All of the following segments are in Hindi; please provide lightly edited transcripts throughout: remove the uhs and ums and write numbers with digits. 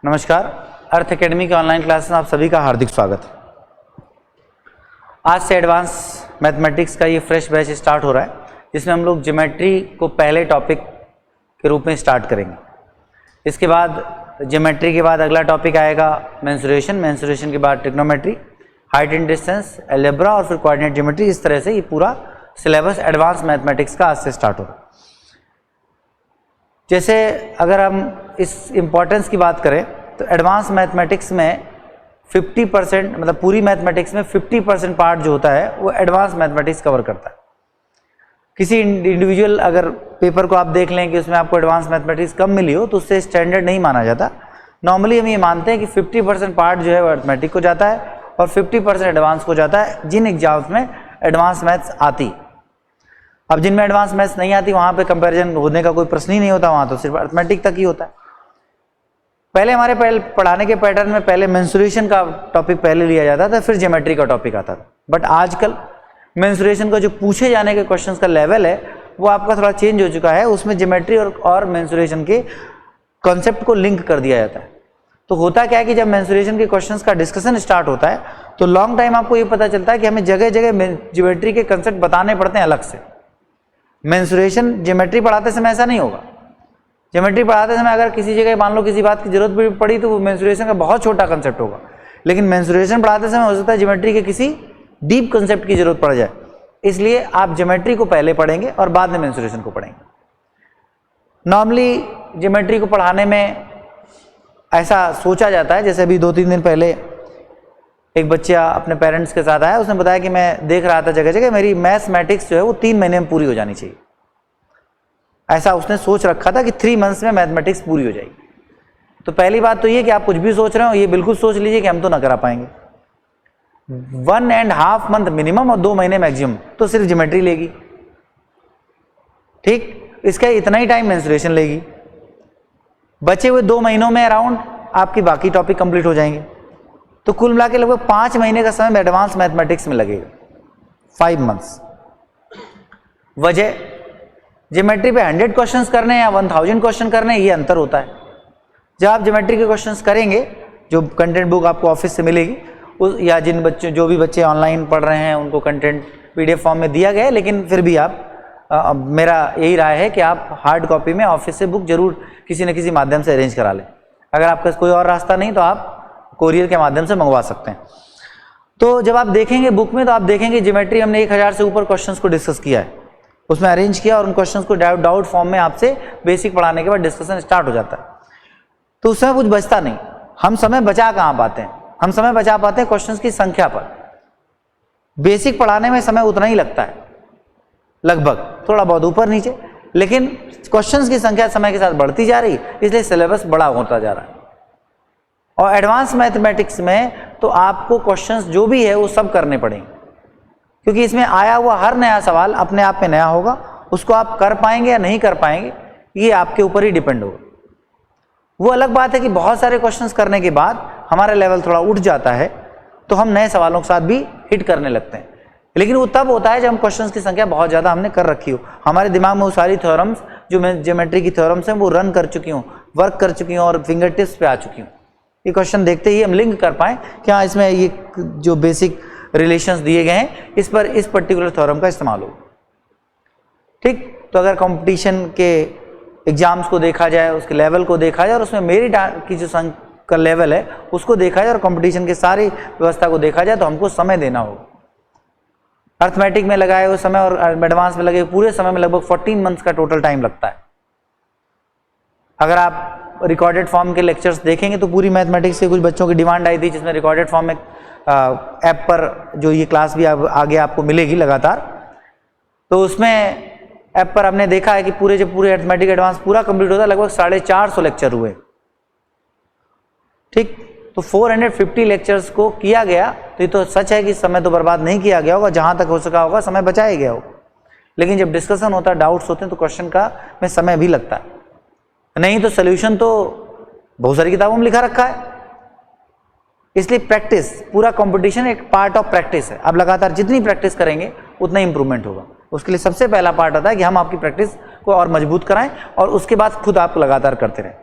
नमस्कार, अर्थ एकेडमी के ऑनलाइन क्लासेस में आप सभी का हार्दिक स्वागत है। आज से एडवांस मैथमेटिक्स का ये फ्रेश बैच स्टार्ट हो रहा है, जिसमें हम लोग ज्योमेट्री को पहले टॉपिक के रूप में स्टार्ट करेंगे। इसके बाद ज्योमेट्री के बाद अगला टॉपिक आएगा मेंसुरेशन, मेंसुरेशन के बाद trigonometry, height and distance, algebra और फिर कोऑर्डिनेट ज्योमेट्री। इस तरह से ये पूरा सिलेबस एडवांस मैथमेटिक्स का आज से स्टार्ट हो रहा है। जैसे अगर हम इस इम्पोर्टेंस की बात करें तो एडवांस मैथमेटिक्स में 50% मतलब पूरी मैथमेटिक्स में 50% पार्ट जो होता है वो एडवांस मैथमेटिक्स कवर करता है। किसी इंडिविजुअल अगर पेपर को आप देख लें कि उसमें आपको एडवांस मैथमेटिक्स कम मिली हो तो उससे स्टैंडर्ड नहीं माना जाता। नॉर्मली हम ये मानते हैं कि 50% पार्ट जो है वो अर्थमेटिक को जाता है और 50% एडवांस को जाता है जिन एग्जाम्स में एडवांस मैथ्स आती। अब जिनमें एडवांस मैथ्स नहीं आती वहाँ पे कंपैरिजन होने का कोई प्रश्न ही नहीं होता, वहाँ तो सिर्फ अर्थमेटिक तक ही होता है। पहले हमारे पढ़ाने के पैटर्न में पहले मेंसुरेशन का टॉपिक पहले लिया जाता था, फिर ज्योमेट्री का टॉपिक आता था। बट आजकल मेंसुरेशन का जो पूछे जाने के क्वेश्चंस का लेवल है वो आपका थोड़ा चेंज हो चुका है। उसमें ज्योमेट्री और मेंसुरेशन के कॉन्सेप्ट को लिंक कर दिया जाता है। तो होता क्या है कि जब मेंसुरेशन के क्वेश्चंस का डिस्कशन स्टार्ट होता है तो लॉन्ग टाइम आपको ये पता चलता है कि हमें जगह जगह ज्योमेट्री के कंसेप्ट बताने पड़ते हैं अलग से। मेंसुरेशन ज्योमेट्री पढ़ाते समय ऐसा नहीं होगा। ज्योमेट्री पढ़ाते समय अगर किसी जगह मान लो किसी बात की जरूरत भी पड़ी तो वो मेंसुरेशन का बहुत छोटा कंसेप्ट होगा, लेकिन मेंसुरेशन पढ़ाते समय हो सकता है ज्योमेट्री के किसी डीप कंसेप्ट की जरूरत पड़ जाए। इसलिए आप ज्योमेट्री को पहले पढ़ेंगे और बाद में मेंसुरेशन को पढ़ेंगे। नॉर्मली ज्योमेट्री को पढ़ाने में ऐसा सोचा जाता है, जैसे अभी 2-3 दिन पहले एक बच्चा अपने पेरेंट्स के साथ आया, उसने बताया कि मैं देख रहा था जगह जगह मेरी मैथमेटिक्स जो है वो 3 महीने में पूरी हो जानी चाहिए। ऐसा उसने सोच रखा था कि 3 मंथ्स में मैथमेटिक्स पूरी हो जाएगी। तो पहली बात तो ये कि आप कुछ भी सोच रहे हो ये बिल्कुल सोच लीजिए कि हम तो ना करा पाएंगे। 1.5 मंथ मिनिमम और 2 महीने मैक्सिमम तो सिर्फ ज्योमेट्री लेगी, ठीक। इसका इतना ही टाइम मेंसुरेशन लेगी। बचे हुए 2 महीनों में अराउंड आपकी बाकी टॉपिक कंप्लीट हो जाएंगे। तो कुल मिला के लगभग 5 महीने का समय एडवांस मैथमेटिक्स में लगेगा, 5 मंथ्स। वजह ज्योमेट्री पे 100 क्वेश्चंस करने या 1000 क्वेश्चन करने ये अंतर होता है। जब आप ज्योमेट्री के क्वेश्चंस करेंगे, जो कंटेंट बुक आपको ऑफिस से मिलेगी उस या जिन बच्चों जो भी बच्चे ऑनलाइन पढ़ रहे हैं उनको कंटेंट PDF फॉर्म में दिया गया है, लेकिन फिर भी आप मेरा यही राय है कि आप हार्ड कॉपी में ऑफिस से बुक जरूर किसी न किसी माध्यम से अरेंज करा लें। अगर आपका कोई और रास्ता नहीं तो आप कोरियर के माध्यम से मंगवा सकते हैं। तो जब आप देखेंगे बुक में तो आप देखेंगे ज्योमेट्री हमने 1000 से ऊपर क्वेश्चंस को डिस्कस किया है, उसमें अरेंज किया और उन क्वेश्चंस को डाउट फॉर्म में आपसे बेसिक पढ़ाने के बाद डिस्कशन स्टार्ट हो जाता है। तो उसमें कुछ बचता नहीं। हम समय बचा कहाँ पाते हैं? हम समय बचा पाते हैं क्वेश्चंस की संख्या पर। बेसिक पढ़ाने में समय उतना ही लगता है लगभग, थोड़ा बहुत ऊपर नीचे, लेकिन क्वेश्चंस की संख्या समय के साथ बढ़ती जा रही, इसलिए सिलेबस बड़ा होता जा रहा है। और एडवांस मैथमेटिक्स में तो आपको क्वेश्चंस जो भी है वो सब करने पड़ेंगे, क्योंकि इसमें आया हुआ हर नया सवाल अपने आप में नया होगा। उसको आप कर पाएंगे या नहीं कर पाएंगे ये आपके ऊपर ही डिपेंड होगा। वो अलग बात है कि बहुत सारे क्वेश्चंस करने के बाद हमारा लेवल थोड़ा उठ जाता है तो हम नए सवालों के साथ भी हिट करने लगते हैं, लेकिन वो तब होता है जब हम क्वेश्चंस की संख्या बहुत ज़्यादा हमने कर रखी हो, हमारे दिमाग में वो सारी थ्योरम्स जो ज्योमेट्री की थ्योरम्स हैं वो रन कर चुकी हूँ, वर्क कर चुकी हूँ और फिंगर टिप्स पे आ चुकी हूँ। ये क्वेश्चन देखते ही हम लिंक कर पाएँ कि हाँ इसमें ये जो बेसिक रिलेशंस दिए गए हैं इस पर इस पर्टिकुलर थ्योरम का इस्तेमाल हो, ठीक। तो अगर कंपटीशन के एग्जाम्स को देखा जाए, उसके लेवल को देखा जाए और उसमें मेरिट की जो का लेवल है उसको देखा जाए और कंपटीशन के सारी व्यवस्था को देखा जाए तो हमको समय देना होगा। अर्थमेटिक में लगाए हुए समय और एडवांस में लगे पूरे समय में लगभग 14 मंथ्स का टोटल टाइम लगता है। अगर आप रिकॉर्डेड फॉर्म के लेक्चर्स देखेंगे तो पूरी मैथमेटिक्स से कुछ बच्चों की डिमांड आई थी, जिसमें रिकॉर्डेड फॉर्म में ऐप पर जो ये क्लास भी आगे आपको मिलेगी लगातार, तो उसमें ऐप पर हमने देखा है कि पूरे जब पूरे अर्थमेटिक एडवांस पूरा कंप्लीट होता है लगभग 450 लेक्चर हुए, ठीक। तो 450 लेक्चर्स को किया गया, तो ये तो सच है कि समय तो बर्बाद नहीं किया गया होगा, जहां तक हो सका होगा समय बचाया गया होगा। लेकिन जब डिस्कशन होता है, डाउट्स होते हैं तो क्वेश्चन का में समय भी लगता है, नहीं तो सोल्यूशन तो बहुत सारी किताबों में लिखा रखा है। इसलिए प्रैक्टिस, पूरा कंपटीशन एक पार्ट ऑफ प्रैक्टिस है। आप लगातार जितनी प्रैक्टिस करेंगे उतना इंप्रूवमेंट होगा। उसके लिए सबसे पहला पार्ट आता है कि हम आपकी प्रैक्टिस को और मजबूत कराएं और उसके बाद खुद आप लगातार करते रहें।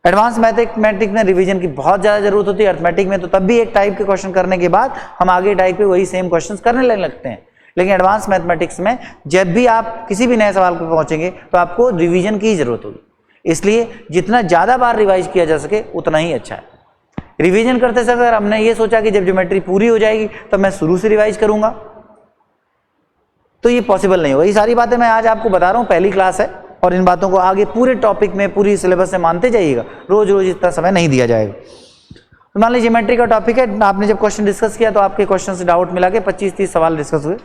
एडवांस मैथमेटिक्स में रिवीजन की बहुत ज़्यादा जरूरत होती है। अर्थमेटिक में तो तब भी एक टाइप के क्वेश्चन करने के बाद हम आगे टाइप के वही सेम क्वेश्चंस करने लगते हैं, लेकिन एडवांस मैथमेटिक्स में जब भी आप किसी भी नए सवाल पर पहुंचेंगे तो आपको रिवीजन की ही जरूरत होगी। इसलिए जितना ज़्यादा बार रिवाइज किया जा सके उतना ही अच्छा है। रिवीजन करते समय अगर हमने ये सोचा कि जब ज्योमेट्री पूरी हो जाएगी तब मैं शुरू से रिवाइज करूंगा, तो ये पॉसिबल नहीं होगा। ये सारी बातें मैं आज आपको बता रहा हूँ, पहली क्लास है, और इन बातों को आगे पूरे टॉपिक में पूरी सिलेबस में मानते जाइएगा। रोज रोज इतना समय नहीं दिया जाएगा। तो मान लीजिए ज्योमेट्री का टॉपिक है, आपने जब क्वेश्चन डिस्कस किया तो आपके क्वेश्चन से डाउट मिला के 25-30 सवाल डिस्कस हुए,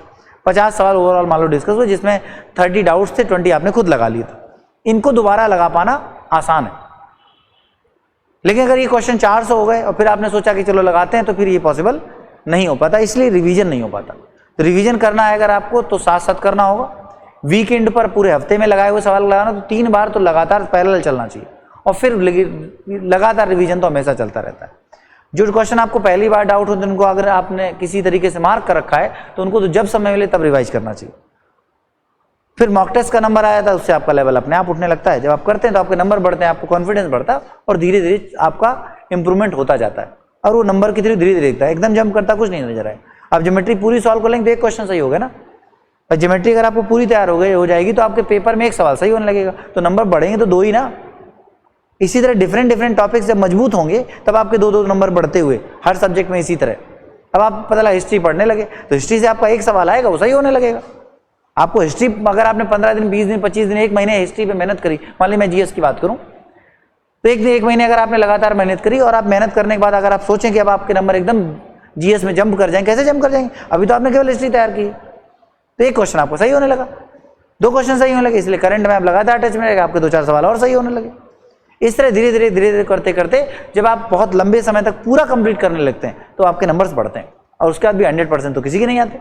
50 सवाल ओवरऑल मान लो डिस्कस हुए, जिसमें 30 डाउट्स थे, 20 आपने खुद लगा लिए थे। इनको दोबारा लगा पाना आसान है, लेकिन अगर ये क्वेश्चन 400 हो गए और फिर आपने सोचा कि चलो लगाते हैं, तो फिर ये पॉसिबल नहीं हो पाता, इसलिए रिवीजन नहीं हो पाता। तो रिवीजन करना है अगर आपको तो साथ साथ करना होगा। वीकेंड पर पूरे हफ्ते में लगाए हुए सवाल लगाना, तो 3 बार तो लगातार पैरेलल चलना चाहिए, और फिर लगातार रिवीजन तो हमेशा चलता रहता है। जो क्वेश्चन आपको पहली बार डाउट होते हैं उनको अगर आपने किसी तरीके से मार्क कर रखा है तो उनको तो जब समय मिले तब रिवाइज करना चाहिए। फिर मॉक टेस्ट का नंबर आया था, उससे आपका लेवल अपने आप उठने लगता है। जब आप करते हैं तो आपके नंबर बढ़ते हैं, आपको कॉन्फिडेंस बढ़ता है, और धीरे धीरे आपका इंप्रूवमेंट होता जाता है, और वो नंबर की धीरे धीरे दिखता है। एकदम जंप करता कुछ नहीं नजर आए। आप ज्योमेट्री पूरी सॉल्व कर लेंगे तो एक क्वेश्चन सही हो गया ना, और ज्योमेट्री अगर आपको पूरी तैयार हो जाएगी तो आपके पेपर में एक सवाल सही होने लगेगा, तो नंबर बढ़ेंगे तो 2 ही ना। इसी तरह डिफरेंट टॉपिक्स जब मजबूत होंगे तब आपके 2-2 नंबर बढ़ते हुए हर सब्जेक्ट में इसी तरह। अब आप पता लगा हिस्ट्री पढ़ने लगे तो हिस्ट्री से आपका एक सवाल आएगा, वो सही होने लगेगा। आपको हिस्ट्री अगर आपने 15 दिन, 20 दिन, 25 दिन, 1 महीने हिस्ट्री पे मेहनत करी, मान लीजिए मैं जीएस की बात करूं, तो 1 महीने अगर आपने लगातार मेहनत करी, और आप मेहनत करने के बाद अगर आप सोचें कि अब आपके नंबर एकदम जीएस में जंप कर जाएंगे, कैसे जंप कर जाएंगे? अभी तो आपने केवल हिस्ट्री तैयार की, तो एक क्वेश्चन आपको सही होने लगा, 2 क्वेश्चन सही होने लगे, इसलिए करंट में आप लगातार टच में रहेगा, आपके 2-4 सवाल और सही होने लगे। इस तरह धीरे धीरे करते करते जब आप बहुत लंबे समय तक पूरा कंप्लीट करने लगते हैं तो आपके नंबर्स बढ़ते हैं, और उसके बाद भी 100% तो किसी के नहीं आते।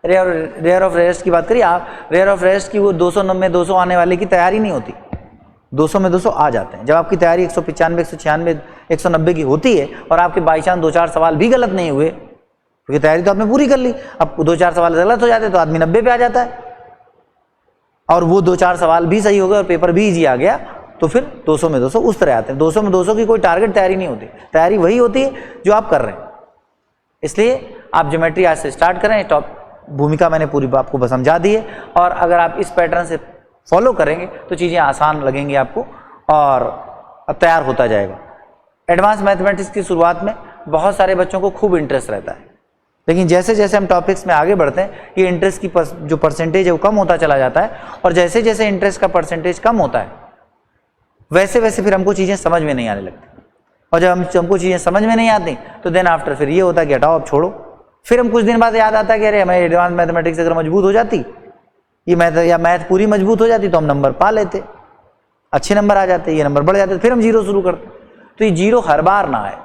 रेयर ऑफ रेयर्स की बात करिए आप, रेयर ऑफ रेयर्स की वो 200 आने वाले की तैयारी नहीं होती, 200 में 200 आ जाते हैं। जब आपकी तैयारी 195, 196, 190 की होती है और आपके बाई चांस 2-4 सवाल भी गलत नहीं हुए, क्योंकि तैयारी तो आपने पूरी कर ली, अब 2-4 सवाल गलत हो जाते तो आदमी 90 पे आ जाता है, और वो 2-4 सवाल भी सही हो गए और पेपर भी इजी आ गया, तो फिर 200 में 200 उस तरह आते हैं। 200 में 200 की कोई टारगेट तैयारी नहीं होती, तैयारी वही होती है जो आप कर रहे हैं। इसलिए आप ज्योमेट्री आज से स्टार्ट करें। टॉप भूमिका मैंने पूरी आपको समझा दी है, और अगर आप इस पैटर्न से फॉलो करेंगे तो चीज़ें आसान लगेंगी आपको, और अब तैयार होता जाएगा। एडवांस मैथमेटिक्स की शुरुआत में बहुत सारे बच्चों को खूब इंटरेस्ट रहता है, लेकिन जैसे जैसे हम टॉपिक्स में आगे बढ़ते हैं ये इंटरेस्ट की जो परसेंटेज है वो कम होता चला जाता है, और जैसे जैसे इंटरेस्ट का परसेंटेज कम होता है वैसे वैसे फिर हमको चीज़ें समझ में नहीं आने लगती, और जब हमको चीज़ें समझ में नहीं आती तो देन आफ्टर फिर ये होता है कि हटाओ अब छोड़ो। फिर हम कुछ दिन बाद याद आता है कि अरे हमें एडवांस मैथमेटिक्स अगर मजबूत हो जाती, ये मैथ पूरी मजबूत हो जाती तो हम नंबर पा लेते, अच्छे नंबर आ जाते, ये नंबर बढ़ जाते, फिर हम 0 शुरू करते। तो ये 0 हर बार ना आए।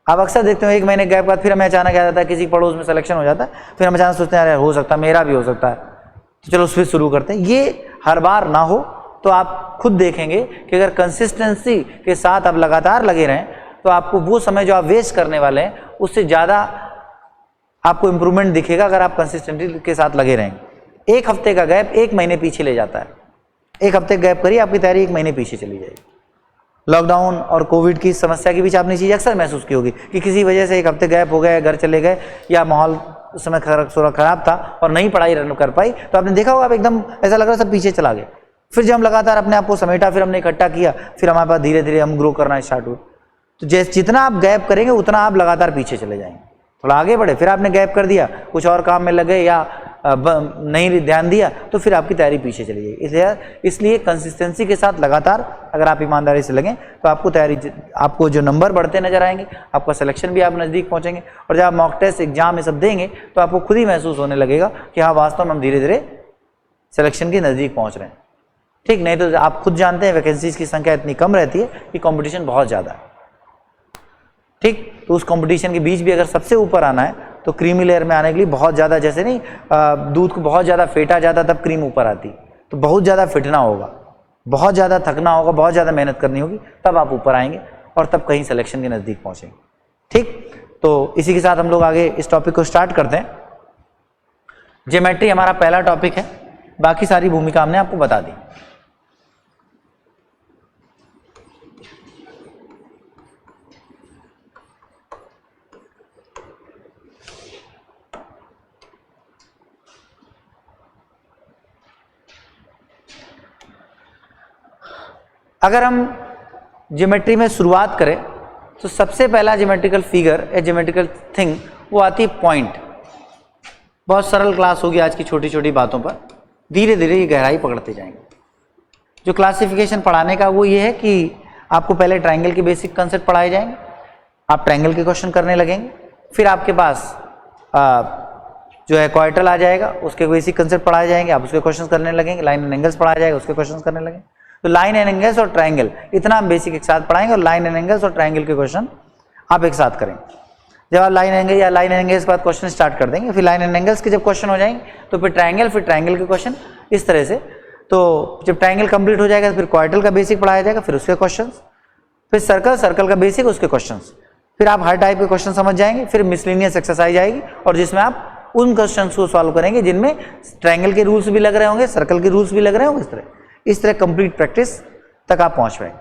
आप अक्सर देखते हो 1 महीने गैप बाद फिर हमें अचानक आ जाता है, किसी पड़ोस में सिलेक्शन हो जाता है, फिर हम अचानक सोचते हैं अरे हो सकता है मेरा भी हो सकता है, तो चलो फिर शुरू करते हैं। ये हर बार ना हो, तो आप खुद देखेंगे कि अगर कंसिस्टेंसी के साथ आप लगातार लगे रहें तो आपको वो समय जो आप वेस्ट करने वाले हैं उससे ज़्यादा आपको इंप्रूवमेंट दिखेगा अगर आप कंसिस्टेंसी के साथ लगे रहेंगे। 1 हफ्ते का गैप 1 महीने पीछे ले जाता है। 1 हफ्ते गैप करिए, आपकी तैयारी 1 महीने पीछे चली जाएगी। लॉकडाउन और कोविड की समस्या के बीच आपने चीज़ अक्सर महसूस की होगी कि किसी वजह से 1 हफ्ते गैप हो गए, घर चले गए, या माहौल उस समय खराब था और नहीं पढ़ाई रन कर पाई, तो आपने देखा होगा आप एकदम ऐसा लग रहा सब पीछे चला गया। फिर जब हम लगातार अपने आप को समेटा, फिर हमने इकट्ठा किया, फिर हमारे पास धीरे धीरे हम ग्रो करना स्टार्ट हुए। तो जितना आप गैप करेंगे उतना आप लगातार पीछे चले जाएंगे। थोड़ा आगे बढ़े, फिर आपने गैप कर दिया, कुछ और काम में लगे या नहीं ध्यान दिया, तो फिर आपकी तैयारी पीछे चली जाएगी। इसलिए कंसिस्टेंसी के साथ लगातार अगर आप ईमानदारी से लगें तो आपको तैयारी, आपको जो नंबर बढ़ते नजर आएंगे, आपका सिलेक्शन भी आप नज़दीक पहुंचेंगे, और जब आप मॉक टेस्ट एग्जाम ये सब देंगे तो आपको खुद ही महसूस होने लगेगा कि हाँ वास्तव में हम धीरे धीरे सिलेक्शन के नज़दीक पहुँच रहे हैं। ठीक, नहीं तो आप खुद जानते हैं वैकेंसीज की संख्या इतनी कम रहती है कि कंपटीशन बहुत ज़्यादा है। ठीक, तो उस कंपटीशन के बीच भी अगर सबसे ऊपर आना है तो क्रीमी लेयर में आने के लिए बहुत ज़्यादा, जैसे नहीं दूध को बहुत ज़्यादा फेंटा जाता तब क्रीम ऊपर आती, तो बहुत ज़्यादा फिटना होगा, बहुत ज़्यादा थकना होगा, बहुत ज़्यादा मेहनत करनी होगी, तब आप ऊपर आएंगे और तब कहीं सिलेक्शन के नज़दीक पहुँचेंगे। ठीक, तो इसी के साथ हम लोग आगे इस टॉपिक को स्टार्ट करते हैं। ज्योमेट्री हमारा पहला टॉपिक है, बाकी सारी भूमिका हमने आपको बता दी। अगर हम ज्योमेट्री में शुरुआत करें तो सबसे पहला ज्योमेट्रिकल फिगर या ज्योमेट्रिकल थिंग वो आती है पॉइंट। बहुत सरल क्लास होगी आज की छोटी छोटी बातों पर, धीरे धीरे ये गहराई पकड़ते जाएंगे। जो क्लासिफिकेशन पढ़ाने का वो ये है कि आपको पहले ट्रायंगल के बेसिक कंसेप्ट पढ़ाए जाएंगे, आप ट्रायंगल के क्वेश्चन करने लगेंगे, फिर आपके पास जो है क्वाड्रेटल आ जाएगा, उसके बेसिक कंसेप्ट पढ़ाए जाएंगे, आप उसके क्वेश्चन करने लगेंगे, लाइन एंड एंगल्स पढ़ाया जाएगा, उसके क्वेश्चन करने लगेंगे। तो लाइन एंड एंगल्स और ट्रायंगल इतना हम बेसिक एक साथ पढ़ाएंगे और लाइन एंड एंगल्स और ट्रायंगल के क्वेश्चन आप एक साथ करेंगे। जब आप लाइन एंगल या लाइन एंड एंगल्स के बाद क्वेश्चन स्टार्ट कर देंगे, फिर लाइन एंड एंगल्स के जब क्वेश्चन हो जाएंगे तो फिर ट्रायंगल के क्वेश्चन, इस तरह से। तो जब ट्रायंगल कंप्लीट हो जाएगा तो फिर क्वाड्रेटल का बेसिक पढ़ाया जाएगा, फिर उसके क्वेश्चन, फिर सर्कल का बेसिक, उसके क्वेश्चन, फिर आप हर टाइप के क्वेश्चन समझ जाएंगे। फिर मिसलेनियस एक्सरसाइज आएगी और जिसमें आप उन क्वेश्चन को सॉल्व करेंगे जिनमें ट्रायंगल के रूल्स भी लग रहे होंगे, सर्कल के रूल्स भी लग रहे होंगे। इस तरह कंप्लीट प्रैक्टिस तक आप पहुंच पाएंगे।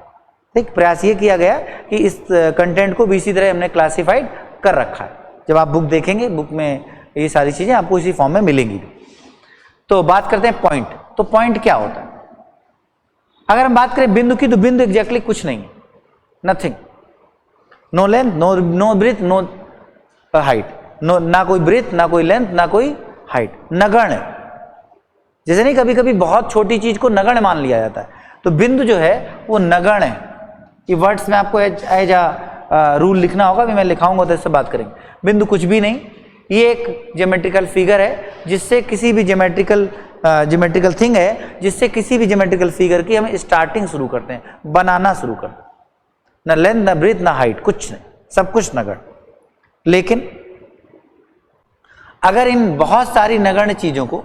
ठीक, प्रयास ये किया गया कि इस कंटेंट को भी इसी तरह हमने क्लासिफाइड कर रखा है। जब आप बुक देखेंगे, बुक में ये सारी चीजें आपको इसी फॉर्म में मिलेंगी। तो बात करते हैं पॉइंट। तो पॉइंट क्या होता है? अगर हम बात करें बिंदु की, तो बिंदु एग्जैक्टली कुछ नहीं है, nothing, no length, no breath, no height, no, ना कोई ब्रेथ, ना कोई लेंथ, ना कोई हाइट, नगण्य। जैसे नहीं कभी कभी बहुत छोटी चीज को नगण्य मान लिया जाता है, तो बिंदु जो है वो नगण्य है। ये वर्ड्स में आपको एज रूल लिखना होगा, भी मैं लिखाऊंगा तो इससे बात करेंगे। बिंदु कुछ भी नहीं, ये एक ज्योमेट्रिकल फिगर है जिससे किसी भी ज्योमेट्रिकल थिंग है जिससे किसी भी ज्योमेट्रिकल फिगर की हम स्टार्टिंग शुरू करते हैं, बनाना शुरू करते हैं। ना लेंथ, ना ब्रेथ, ना हाइट, कुछ नहीं, सब कुछ नगण्य। लेकिन अगर इन बहुत सारी नगण्य चीजों को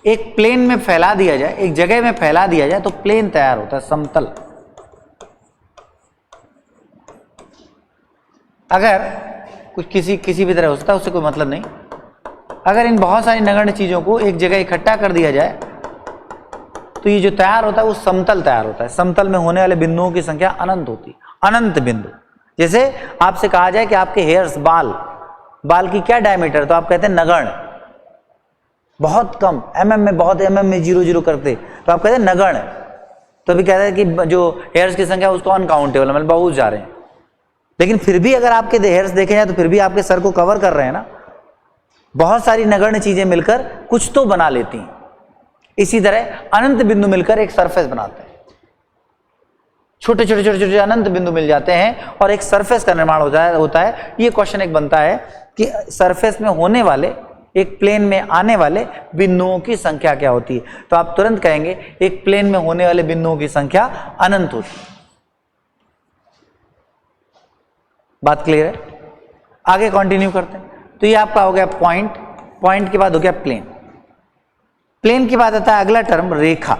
एक प्लेन में फैला दिया जाए, एक जगह में फैला दिया जाए, तो प्लेन तैयार होता है, समतल। अगर कुछ किसी भी तरह हो सकता है, उससे कोई मतलब नहीं। अगर इन बहुत सारी नगण्य चीजों को एक जगह इकट्ठा कर दिया जाए तो ये जो तैयार होता है वो समतल तैयार होता है। समतल में होने वाले बिंदुओं की संख्या अनंत होती है, अनंत बिंदु। जैसे आपसे कहा जाए कि आपके हेयर्स, बाल की क्या डायमीटर, तो आप कहते हैं नगण्य, बहुत कम, mm में, बहुत mm में 0 करते, तो आप कहते हैं नगण्य। तो अभी कहते हैं कि जो हेयर्स की संख्या उसको अनकाउंटेबल, मतलब बहुत जा रहे हैं। लेकिन फिर भी अगर आपके हेयर्स देखे जाए तो फिर भी आपके सर को कवर कर रहे हैं ना। बहुत सारी नगण्य चीजें मिलकर कुछ तो बना लेती हैं। इसी तरह अनंत बिंदु मिलकर एक सरफेस बनाते हैं। छोटे छोटे अनंत बिंदु मिल जाते हैं और एक सरफेस का निर्माण होता है। ये क्वेश्चन एक बनता है कि सरफेस में होने वाले, एक प्लेन में आने वाले बिंदुओं की संख्या क्या होती है। तो आप तुरंत कहेंगे एक प्लेन में होने वाले बिंदुओं की संख्या अनंत होती है। बात क्लियर है? आगे कंटिन्यू करते हैं। तो ये आपका हो गया पॉइंट, पॉइंट के बाद हो गया प्लेन। प्लेन के बाद आता है अगला टर्म रेखा।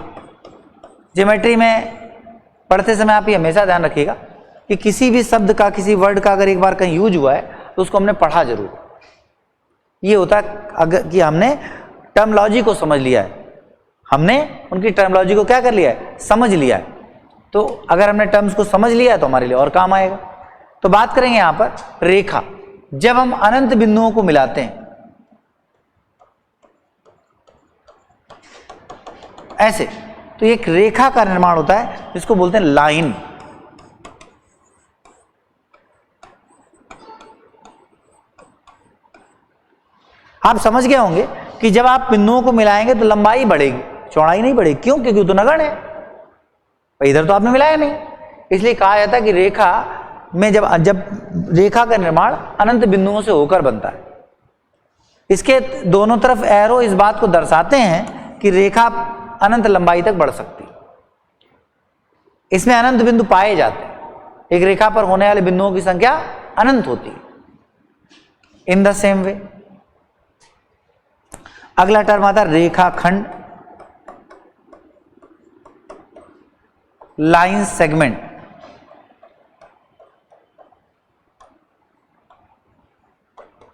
ज्योमेट्री में पढ़ते समय आप ये हमेशा ध्यान रखिएगा कि किसी भी शब्द का, किसी वर्ड का अगर एक बार कहीं यूज हुआ है तो उसको हमने पढ़ा जरूर। ये होता है अगर कि हमने टर्मोलॉजी को समझ लिया है, हमने उनकी टर्मोलॉजी को क्या कर लिया है, समझ लिया है। तो अगर हमने टर्म्स को समझ लिया है तो हमारे लिए और काम आएगा। तो बात करेंगे यहां पर रेखा। जब हम अनंत बिंदुओं को मिलाते हैं ऐसे, तो एक रेखा का निर्माण होता है जिसको बोलते हैं लाइन। आप समझ गए होंगे कि जब आप बिंदुओं को मिलाएंगे तो लंबाई बढ़ेगी, चौड़ाई नहीं बढ़ेगी। क्यों? क्योंकि वो तो नगण्य है, इधर तो आपने मिलाया नहीं। इसलिए कहा जाता है कि रेखा में जब रेखा का निर्माण अनंत बिंदुओं से होकर बनता है। इसके दोनों तरफ एरो इस बात को दर्शाते हैं कि रेखा अनंत लंबाई तक बढ़ सकती है। इसमें अनंत बिंदु पाए जाते हैं। एक रेखा पर होने वाले बिंदुओं की संख्या अनंत होती है। इन द सेम वे अगला टर्म आता है रेखाखंड, लाइन सेगमेंट।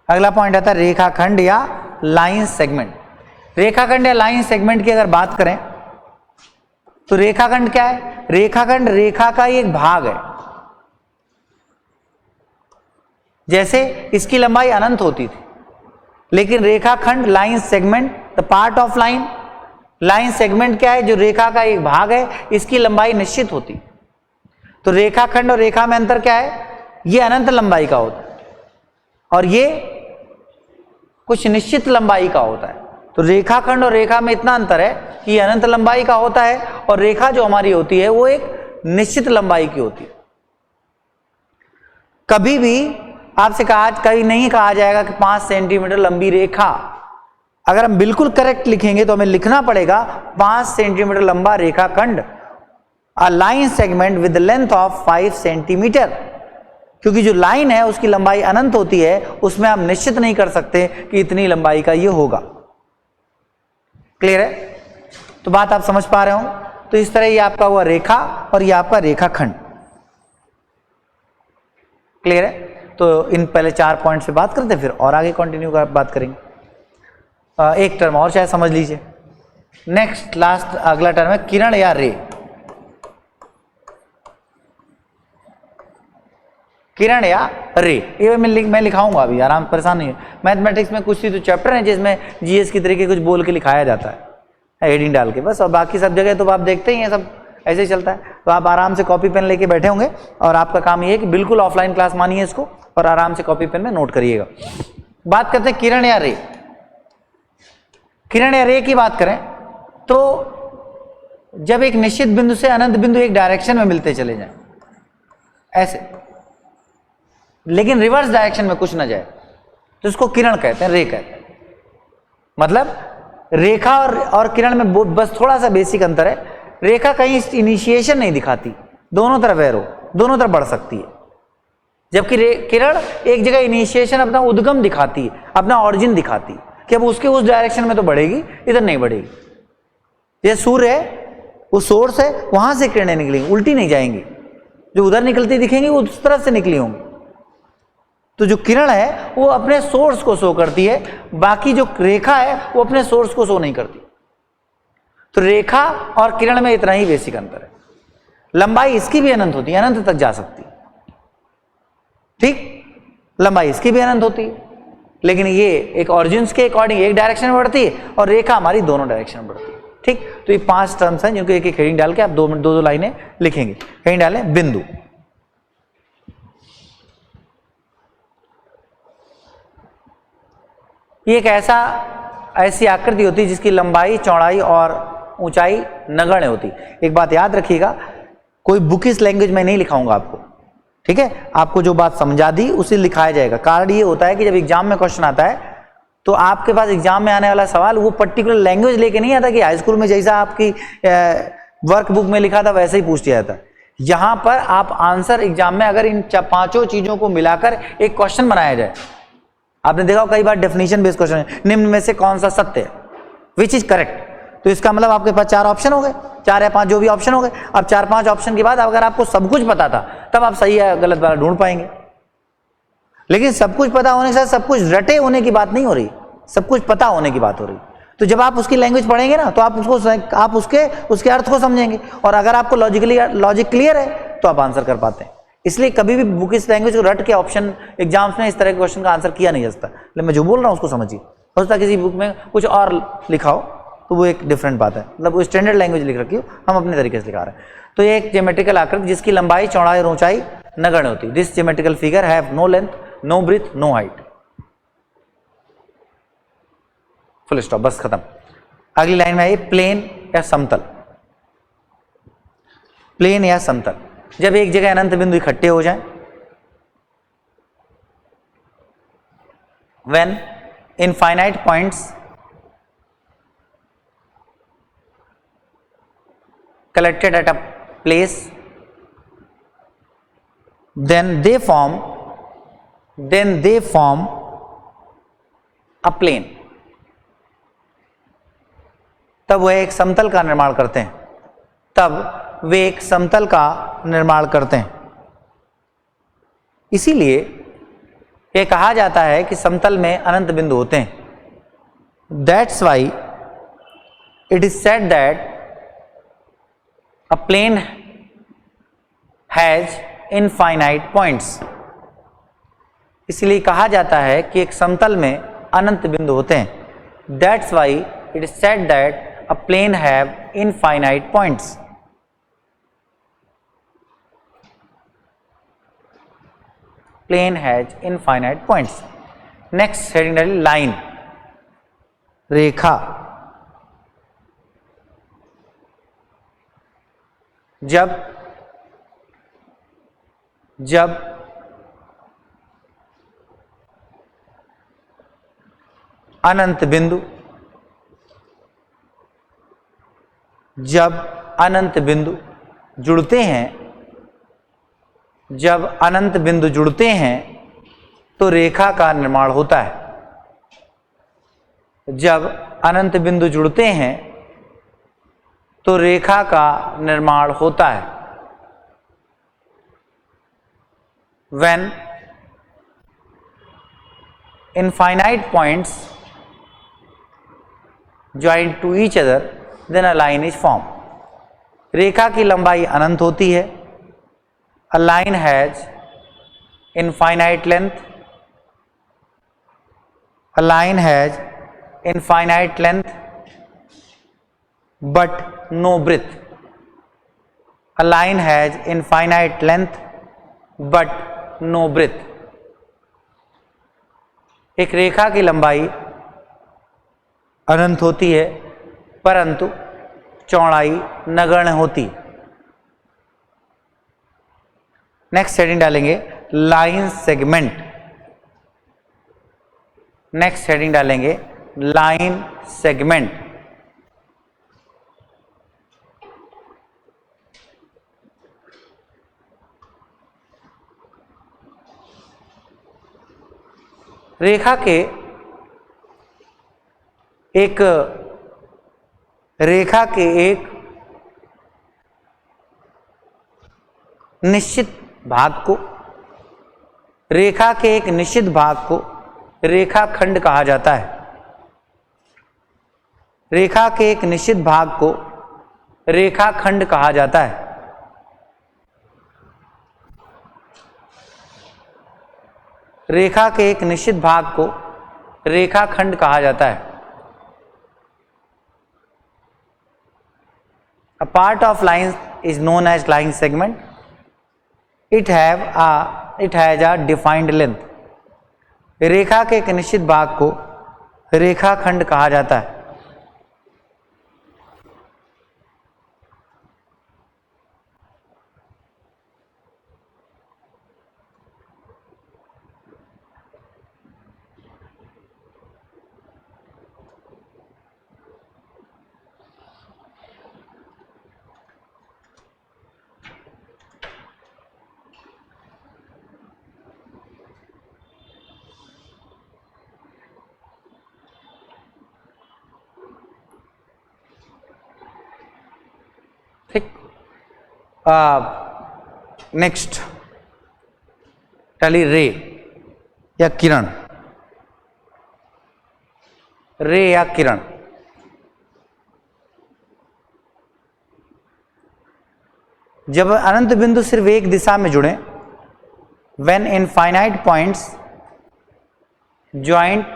अगला पॉइंट आता है रेखाखंड या लाइन सेगमेंट। रेखाखंड या लाइन सेगमेंट की अगर बात करें तो रेखाखंड क्या है? रेखाखंड रेखा का ही एक भाग है। जैसे इसकी लंबाई अनंत होती थी, लेकिन रेखाखंड, line segment, the part of line, line segment क्या है? जो रेखा का एक भाग है, इसकी लंबाई निश्चित होती। तो रेखाखंड और रेखा में अंतर क्या है? ये अनंत लंबाई का होता है और ये कुछ निश्चित लंबाई का होता है। तो रेखाखंड और रेखा में इतना अंतर है कि ये अनंत लंबाई का होता है और रेखा जो हमारी होती है वो एक निश्चित लंबाई की होती है। कभी भी आपसे कहीं नहीं कहा जाएगा कि 5 सेंटीमीटर लंबी रेखा। अगर हम बिल्कुल करेक्ट लिखेंगे तो हमें लिखना पड़ेगा 5 सेंटीमीटर लंबा रेखाखंड, a line segment with length of 5 centimetre, क्योंकि जो लाइन है उसकी लंबाई अनंत होती है, उसमें आप निश्चित नहीं कर सकते कि इतनी लंबाई का ये होगा। क्लियर है? तो बात आप समझ पा रहे हो? तो इस तरह ये आपका हुआ रेखा और ये आपका रेखाखंड। क्लियर है? तो इन पहले 4 पॉइंट से बात करते हैं, फिर और आगे कंटिन्यू कर बात करेंगे। एक टर्म और शायद समझ लीजिए। नेक्स्ट लास्ट अगला टर्म है किरण या रे। किरण या रे, ये मैं लिखाऊंगा अभी, आराम परेशान नहीं है। मैथमेटिक्स में कुछ ही तो चैप्टर है जिसमें जीएस की तरीके कुछ बोल के लिखाया जाता है हेडिंग डाल के बस, और बाकी सब जगह तो आप देखते ही हैं सब ऐसे ही चलता है। तो आप आराम से कॉपी पेन लेके बैठे होंगे और आपका काम ये है कि बिल्कुल ऑफलाइन क्लास मानिए इसको और आराम से कॉपी पेन में नोट करिएगा। बात करते हैं किरण या रे। किरण या रे की बात करें तो जब एक निश्चित बिंदु से अनंत बिंदु एक डायरेक्शन में मिलते चले जाएं ऐसे, लेकिन रिवर्स डायरेक्शन में कुछ ना जाए, तो इसको किरण कहते हैं, रे कहते हैं। मतलब रेखा और किरण में बस थोड़ा सा बेसिक अंतर है। रेखा कहीं इनिशिएशन नहीं दिखाती, दोनों तरफ एरो, दोनों तरफ बढ़ सकती है, जबकि किरण एक जगह इनिशिएशन अपना उद्गम दिखाती है, अपना ऑरिजिन दिखाती है कि अब उसके उस डायरेक्शन में तो बढ़ेगी, इधर नहीं बढ़ेगी। ये सूर्य है, वो सोर्स है, वहां से किरणें निकलेंगी, उल्टी नहीं जाएंगी, जो उधर निकलती दिखेंगी वो उस तरफ से निकली होंगी। तो जो किरण है वो अपने सोर्स को शो करती है, बाकी जो रेखा है वो अपने सोर्स को शो नहीं करती। तो रेखा और किरण में इतना ही बेसिक अंतर है। लंबाई इसकी भी अनंत होती है, अनंत तक जा सकती है, ठीक, लंबाई इसकी भी अनंत होती है, लेकिन ये एक ऑरिजिन्स के अकॉर्डिंग एक डायरेक्शन में बढ़ती है और रेखा हमारी दोनों डायरेक्शन में बढ़ती है, ठीक। तो ये 5 टर्म्स हैं जिनको एक एक हेडिंग डाल के आप दो लाइनें लिखेंगे। हेडिंग डालें बिंदु। ये एक ऐसी आकृति होती है जिसकी लंबाई, चौड़ाई और ऊंचाई नगण्य होती। एक बात याद रखिएगा, कोई बुक इस लैंग्वेज में नहीं लिखाऊंगा आपको, ठीक है। आपको जो बात समझा दी उसे लिखाया जाएगा। कारण ये होता है कि जब एग्जाम में क्वेश्चन आता है तो आपके पास एग्जाम में आने वाला सवाल वो पर्टिकुलर लैंग्वेज लेके नहीं आता कि हाई स्कूल में जैसा आपकी वर्कबुक में लिखा था वैसे ही पूछ दिया जाता। यहां पर आप आंसर एग्जाम में अगर इन 5 चीजों को मिलाकर एक क्वेश्चन बनाया जाए, आपने देखा कई बार डेफिनेशन बेस्ड क्वेश्चन है, निम्न में से कौन सा सत्य है, विच इज करेक्ट, तो इसका मतलब आपके पास 4 ऑप्शन हो गए, 4 या 5 जो भी ऑप्शन हो गए। अब 4-5 ऑप्शन के बाद अगर आपको सब कुछ पता था तब आप सही या गलत वाला ढूंढ पाएंगे। लेकिन सब कुछ पता होने के साथ सब कुछ रटे होने की बात नहीं हो रही, सब कुछ पता होने की बात हो रही। तो जब आप उसकी लैंग्वेज पढ़ेंगे ना तो आप उसके अर्थ को समझेंगे, और अगर आपको लॉजिक क्लियर है तो आप आंसर कर पाते हैं। इसलिए कभी भी बुक इस लैंग्वेज को रट के ऑप्शन एग्जाम्स में इस तरह के क्वेश्चन का आंसर किया नहीं जा सकता। लेकिन मैं जो बोल रहा हूँ उसको समझिए। हो सकता है किसी बुक में कुछ और लिखा हो तो वो एक डिफरेंट बात है, मतलब वो स्टैंडर्ड लैंग्वेज लिख रखी हो, हम अपने तरीके से लिखा रहे हैं। तो ये एक ज्योमेट्रिकल आकृति जिसकी लंबाई, चौड़ाई और ऊंचाई नगण्य होती है। This geometrical figure have no length, no breath, no height. Full stop, बस खत्म। अगली लाइन में आई प्लेन या समतल। प्लेन या समतल, जब एक जगह अनंत बिंदु इकट्ठे हो जाएं, when infinite points collected at a place, then they form a plane। तब वह एक समतल का निर्माण करते हैं, तब वे एक समतल का निर्माण करते हैं। इसीलिए यह कहा जाता है कि समतल में अनंत बिंदु होते हैं। That's why it is said that a plane has infinite points. इसलिए कहा जाता है कि एक समतल में अनंत बिंदु होते हैं। That's why it is said that a plane have infinite points? Plane has infinite points. Next heading डालिए line, रेखा. जब अनंत बिंदु, जब अनंत बिंदु जुड़ते हैं, जब अनंत बिंदु जुड़ते हैं तो रेखा का निर्माण होता है. जब अनंत बिंदु जुड़ते हैं तो रेखा का निर्माण होता है. When infinite points join to each other, then a line is formed. रेखा की लंबाई अनंत होती है. A line has infinite length. A line has infinite length but no breadth. A line has infinite length but no breadth. एक रेखा की लंबाई अनंत होती है परंतु चौड़ाई नगण्य होती. नेक्स्ट हेडिंग डालेंगे लाइन सेगमेंट. नेक्स्ट हेडिंग डालेंगे लाइन सेगमेंट. रेखा के एक निश्चित भाग को, रेखा के एक निश्चित भाग को रेखाखंड कहा जाता है. रेखा के एक निश्चित भाग को रेखाखंड कहा जाता है. रेखा के एक निश्चित भाग को रेखाखंड कहा जाता है. A part of line is known as line segment. It has a defined length. रेखा के एक निश्चित भाग को रेखाखंड कहा जाता है. ठीक. नेक्स्ट डालिए रे या किरण. रे या किरण. जब अनंत बिंदु सिर्फ एक दिशा में जुड़े, when infinite points joint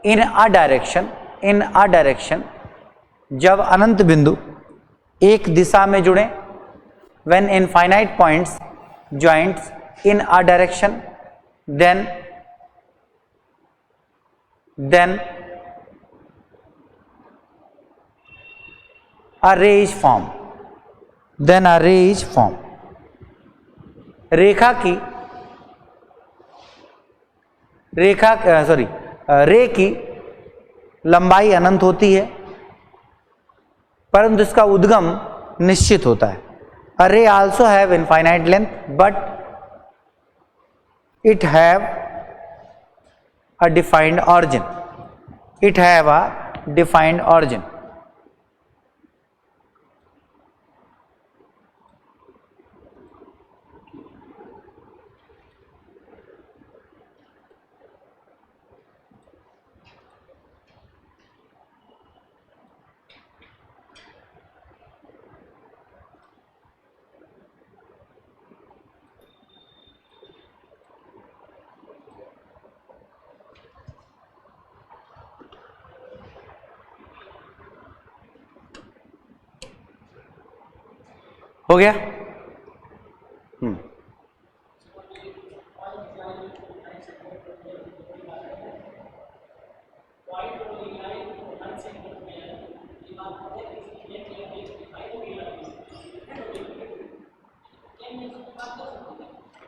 in a direction, जब अनंत बिंदु एक दिशा में जुड़े, when infinite points joints in a direction, then a ray is formed. Then a ray is formed. रे की लंबाई अनंत होती है परंतु इसका उद्गम निश्चित होता है. A ray also have infinite length but it have a defined origin. It have a defined origin. हो गया?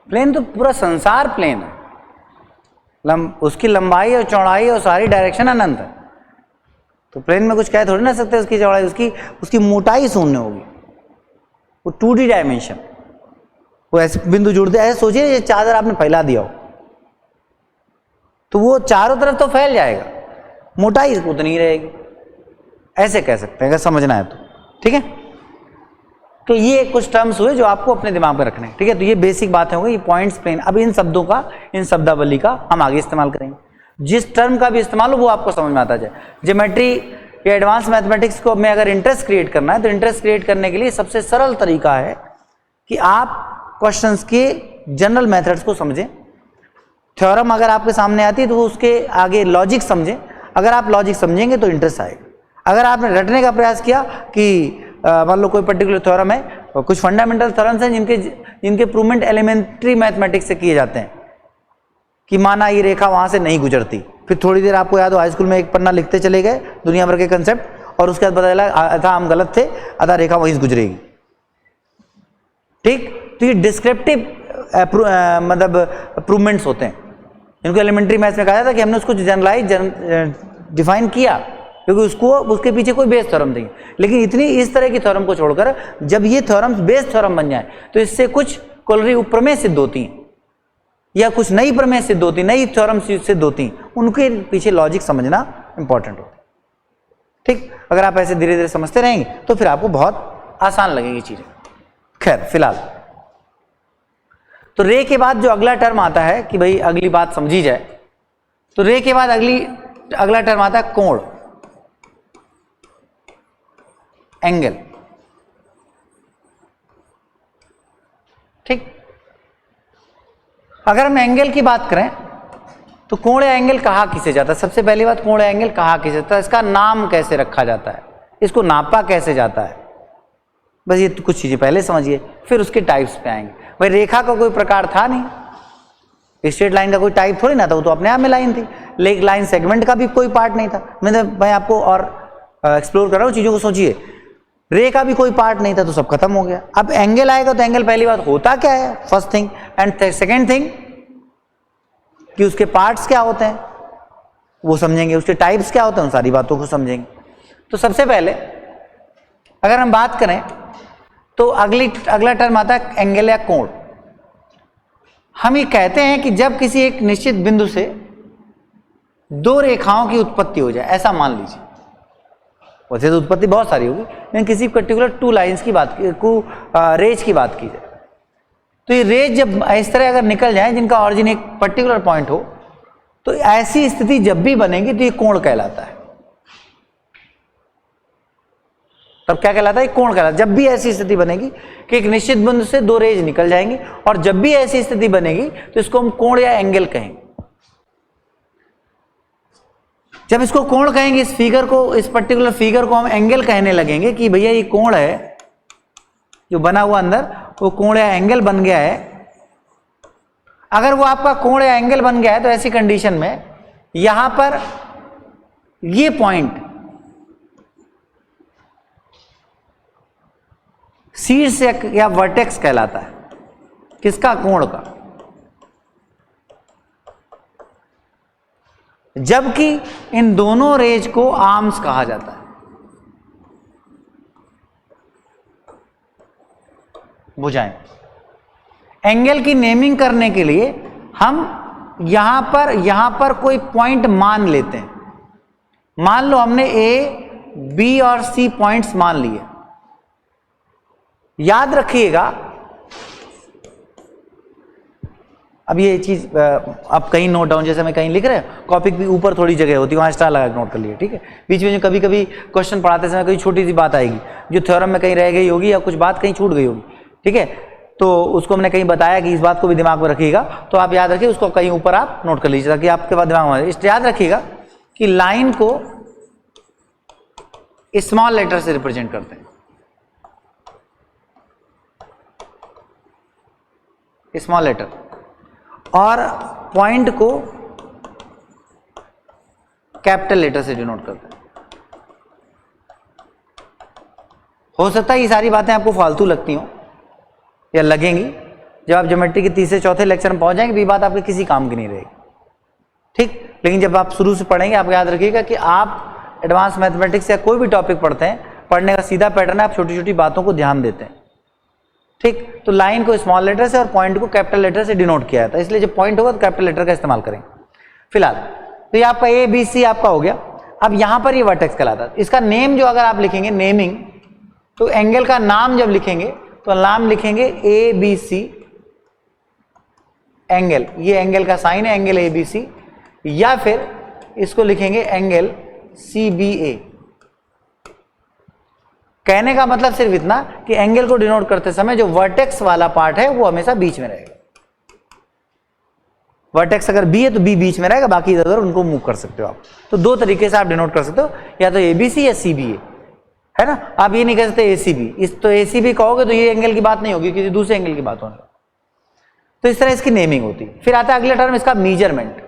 प्लेन तो पूरा संसार प्लेन है, उसकी लंबाई और चौड़ाई और सारी डायरेक्शन अनंत है। तो प्लेन में कुछ कह थोड़ी ना सकते उसकी चौड़ाई, उसकी मोटाई शून्य होगी, वो 2D डायमेंशन। वो ऐसे बिंदु जुड़ते, ऐसे सोचिए ये चादर आपने फैला दिया हो तो वो चारों तरफ तो फैल जाएगा, मोटाई उतनी ही रहेगी, ऐसे कह सकते हैं अगर समझना है तो। ठीक है, तो ये कुछ टर्म्स हुए जो आपको अपने दिमाग में रखने हैं। ठीक है, तो ये बेसिक बातें हो गई, ये पॉइंट्स प्लेन। अब इन शब्दों का, इन शब्दावली का हम आगे इस्तेमाल करेंगे, जिस टर्म का भी इस्तेमाल हो वो आपको समझ में आता जाए। ज्योमेट्री या एडवांस मैथमेटिक्स को में अगर इंटरेस्ट क्रिएट करना है तो इंटरेस्ट क्रिएट करने के लिए सबसे सरल तरीका है कि आप क्वेश्चंस के जनरल मेथड्स को समझें। थ्योरम अगर आपके सामने आती है तो वो उसके आगे लॉजिक समझें। अगर आप लॉजिक समझेंगे तो इंटरेस्ट आएगा। अगर आपने रटने का प्रयास किया कि मान लो कोई पर्टिकुलर थ्योरम है, कुछ फंडामेंटल थ्योरम्स हैं जिनके प्रूवमेंट एलिमेंट्री मैथमेटिक्स से किए जाते हैं, कि माना ये रेखा वहां से नहीं गुजरती, फिर थोड़ी देर आपको याद हो हाई स्कूल में एक पन्ना लिखते चले गए दुनिया भर के कंसेप्ट, और उसके बाद पता चला अथा हम गलत थे, अथा रेखा वहीं से गुजरेगी। ठीक, तो ये डिस्क्रिप्टिव मतलब प्रूवमेंट्स होते हैं, इनको एलिमेंट्री मैथ्स में कहा जाता है कि हमने उसको जनरलाइज डिफाइन किया क्योंकि उसके पीछे कोई बेस थ्योरम नहीं। लेकिन इतनी इस तरह की थ्योरम को छोड़कर जब ये थ्योरम्स बेस थ्योरम बन जाए तो इससे कुछ कोलरी उपप्रमेय सिद्ध होती हैं या कुछ नई प्रमेय सिद्ध होती, नई थ्योरम सिद्ध होती, उनके पीछे लॉजिक समझना इंपॉर्टेंट होता है। ठीक, अगर आप ऐसे धीरे धीरे समझते रहेंगे तो फिर आपको बहुत आसान लगेगी चीजें। खैर फिलहाल तो रे के बाद जो अगला टर्म आता है कि भाई अगली बात समझी जाए, तो रे के बाद अगला टर्म आता है कोण, एंगल। ठीक, अगर हम एंगल की बात करें तो कोण या एंगल कहा किसे जाता है? सबसे पहली बात, कोण या एंगल कहा किसे जाता है, इसका नाम कैसे रखा जाता है, इसको नापा कैसे जाता है, बस ये कुछ चीजें पहले समझिए, फिर उसके टाइप्स पे आएंगे। भाई रेखा का कोई प्रकार था नहीं, स्ट्रेट लाइन का कोई टाइप थोड़ी ना था, वो तो अपने आप में लाइन थी। लेग लाइन सेगमेंट का भी कोई पार्ट नहीं था। मैं आपको और एक्सप्लोर कर रहा हूँ चीजों को, सोचिए। रे का भी कोई पार्ट नहीं था तो सब खत्म हो गया। अब एंगल आएगा तो एंगल पहली बात होता क्या है, first thing, and second thing कि उसके पार्ट्स क्या होते हैं वो समझेंगे, उसके टाइप्स क्या होते हैं उन सारी बातों को समझेंगे। तो सबसे पहले अगर हम बात करें तो अगला टर्म आता है एंगल या कोण। हम ये कहते हैं कि जब किसी एक निश्चित बिंदु से दो रेखाओं की उत्पत्ति हो जाए, ऐसा मान लीजिए, वैसे तो उत्पत्ति बहुत सारी होगी लेकिन किसी पर्टिकुलर टू लाइंस की बात रेज की बात की जाए, तो ये रेज जब इस तरह अगर निकल जाए जिनका ऑरिजिन एक पर्टिकुलर पॉइंट हो, तो ऐसी स्थिति जब भी बनेगी तो ये कोण कहलाता है। तब क्या कहलाता है? कोण कहलाता है। जब भी ऐसी स्थिति बनेगी कि एक निश्चित बिंदु से दो रेज निकल जाएंगी और जब भी ऐसी स्थिति बनेगी तो इसको हम कोण या एंगल कहेंगे। जब इसको कोण कहेंगे, इस फिगर को, इस पर्टिकुलर फिगर को हम एंगल कहने लगेंगे कि भैया ये कोण है जो बना हुआ अंदर, वो कोण या एंगल बन गया है। अगर वो आपका कोण या एंगल बन गया है तो ऐसी कंडीशन में यहां पर ये पॉइंट शीर्ष या वर्टेक्स कहलाता है। किसका? कोण का। जबकि इन दोनों रेज को आर्म्स कहा जाता है। बुझाएं। एंगल की नेमिंग करने के लिए हम यहां पर कोई पॉइंट मान लेते हैं। मान लो हमने ए, बी और सी पॉइंट्स मान लिए। याद रखिएगा, अब ये चीज आप कहीं नोट डाउन, जैसे मैं कहीं लिख रहे हैं कॉपी के ऊपर थोड़ी जगह होती है, वहां स्टार लगा के नोट कर लिए। ठीक है, बीच में जो कभी कभी क्वेश्चन पढ़ाते समय कोई छोटी सी बात आएगी जो थ्योरम में कहीं रह गई होगी या कुछ बात कहीं छूट गई होगी। ठीक है, तो उसको हमने कहीं बताया कि इस बात को भी दिमाग में रखिएगा, तो आप याद रखिए, उसको कहीं ऊपर आप नोट कर लीजिए ताकि आपके बाद दिमाग में। इस याद रखिएगा कि लाइन को स्मॉल लेटर से रिप्रेजेंट करते हैं। स्मॉल लेटर, और पॉइंट को कैपिटल लेटर से डिनोट करते हैं। हो सकता है ये सारी बातें आपको फालतू लगती हो या लगेंगी, जब आप ज्योमेट्री के तीसरे चौथे लेक्चर में पहुंच जाएंगे तो ये बात आपके किसी काम की नहीं रहेगी, ठीक। लेकिन जब आप शुरू से पढ़ेंगे, आप याद रखिएगा कि आप एडवांस मैथमेटिक्स या कोई भी टॉपिक पढ़ते हैं, पढ़ने का सीधा पैटर्न है, आप छोटी छोटी बातों को ध्यान देते हैं, ठीक। तो लाइन को स्मॉल लेटर से और पॉइंट को कैपिटल लेटर से डिनोट किया जाता है, इसलिए जब पॉइंट होगा तो कैपिटल लेटर का इस्तेमाल करेंगे। फिलहाल तो ये आपका ए बी सी आपका हो गया। अब यहां पर ये वर्टेक्स कहलाता है। इसका नेम जो अगर आप लिखेंगे नेमिंग, तो एंगल का नाम जब लिखेंगे तो नाम लिखेंगे ए बी सी एंगल, ये एंगल का साइन है, एंगल ए बी सी, या फिर इसको लिखेंगे एंगल सी बी ए। कहने का मतलब सिर्फ इतना कि एंगल को डिनोट करते समय जो वर्टेक्स वाला पार्ट है वो हमेशा बीच में रहेगा। वर्टेक्स अगर बी है तो बी बीच में रहेगा, बाकी इधर उनको मूव कर सकते हो आप। तो दो तरीके से आप डिनोट कर सकते हो, या तो एबीसी या सीबीए, है ना। आप ये नहीं कह सकते एसीबी, इस तो एसीबी कहोगे तो ये एंगल की बात नहीं होगी, किसी दूसरे एंगल की बात होगी। तो इस तरह इसकी नेमिंग होती है। फिर आता है अगला टर्म इसका मीजरमेंट।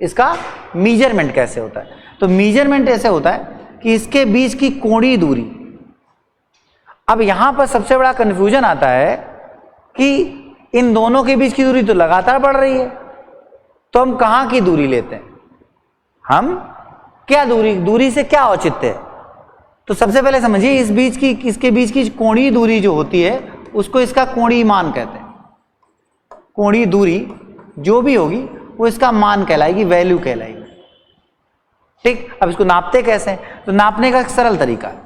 इसका मीजरमेंट कैसे होता है? तो मीजरमेंट ऐसे होता है कि इसके बीच की कोणीय दूरी। अब यहां पर सबसे बड़ा कंफ्यूजन आता है कि इन दोनों के बीच की दूरी तो लगातार बढ़ रही है, तो हम कहां की दूरी लेते हैं? हम क्या दूरी से क्या औचित्य है? तो सबसे पहले समझिए इसके बीच की कोणीय दूरी जो होती है उसको इसका कोणीय मान कहते हैं। कोणीय दूरी जो भी होगी वो इसका मान कहलाएगी, वैल्यू कहलाएगी, ठीक। अब इसको नापते कैसे हैं? तो नापने का एक सरल तरीका है,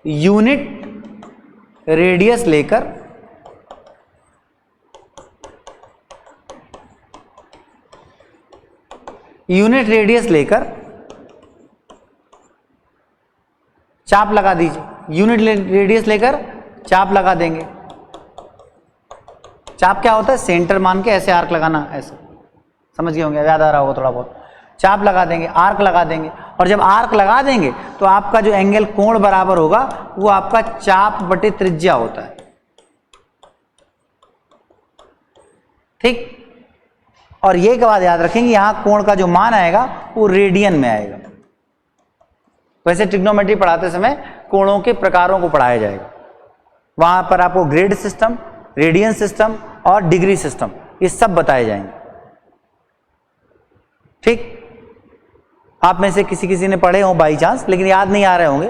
यूनिट रेडियस लेकर चाप लगा दीजिए। यूनिट रेडियस लेकर चाप लगा देंगे। चाप क्या होता है? सेंटर मान के ऐसे आर्क लगाना, ऐसे समझ गए होंगे, याद आ रहा होगा थोड़ा बहुत। चाप लगा देंगे, आर्क लगा देंगे, और जब आर्क लगा देंगे तो आपका जो एंगल कोण बराबर होगा वो आपका चाप बटे त्रिज्या होता है, ठीक। और ये के बाद याद रखेंगे यहां कोण का जो मान आएगा वो रेडियन में आएगा। वैसे ट्रिग्नोमेट्री पढ़ाते समय कोणों के प्रकारों को पढ़ाया जाएगा, वहां पर आपको ग्रेड सिस्टम, रेडियन सिस्टम और डिग्री सिस्टम ये सब बताए जाएंगे, ठीक। आप में से किसी ने पढ़े हो बाई चांस, लेकिन याद नहीं आ रहे होंगे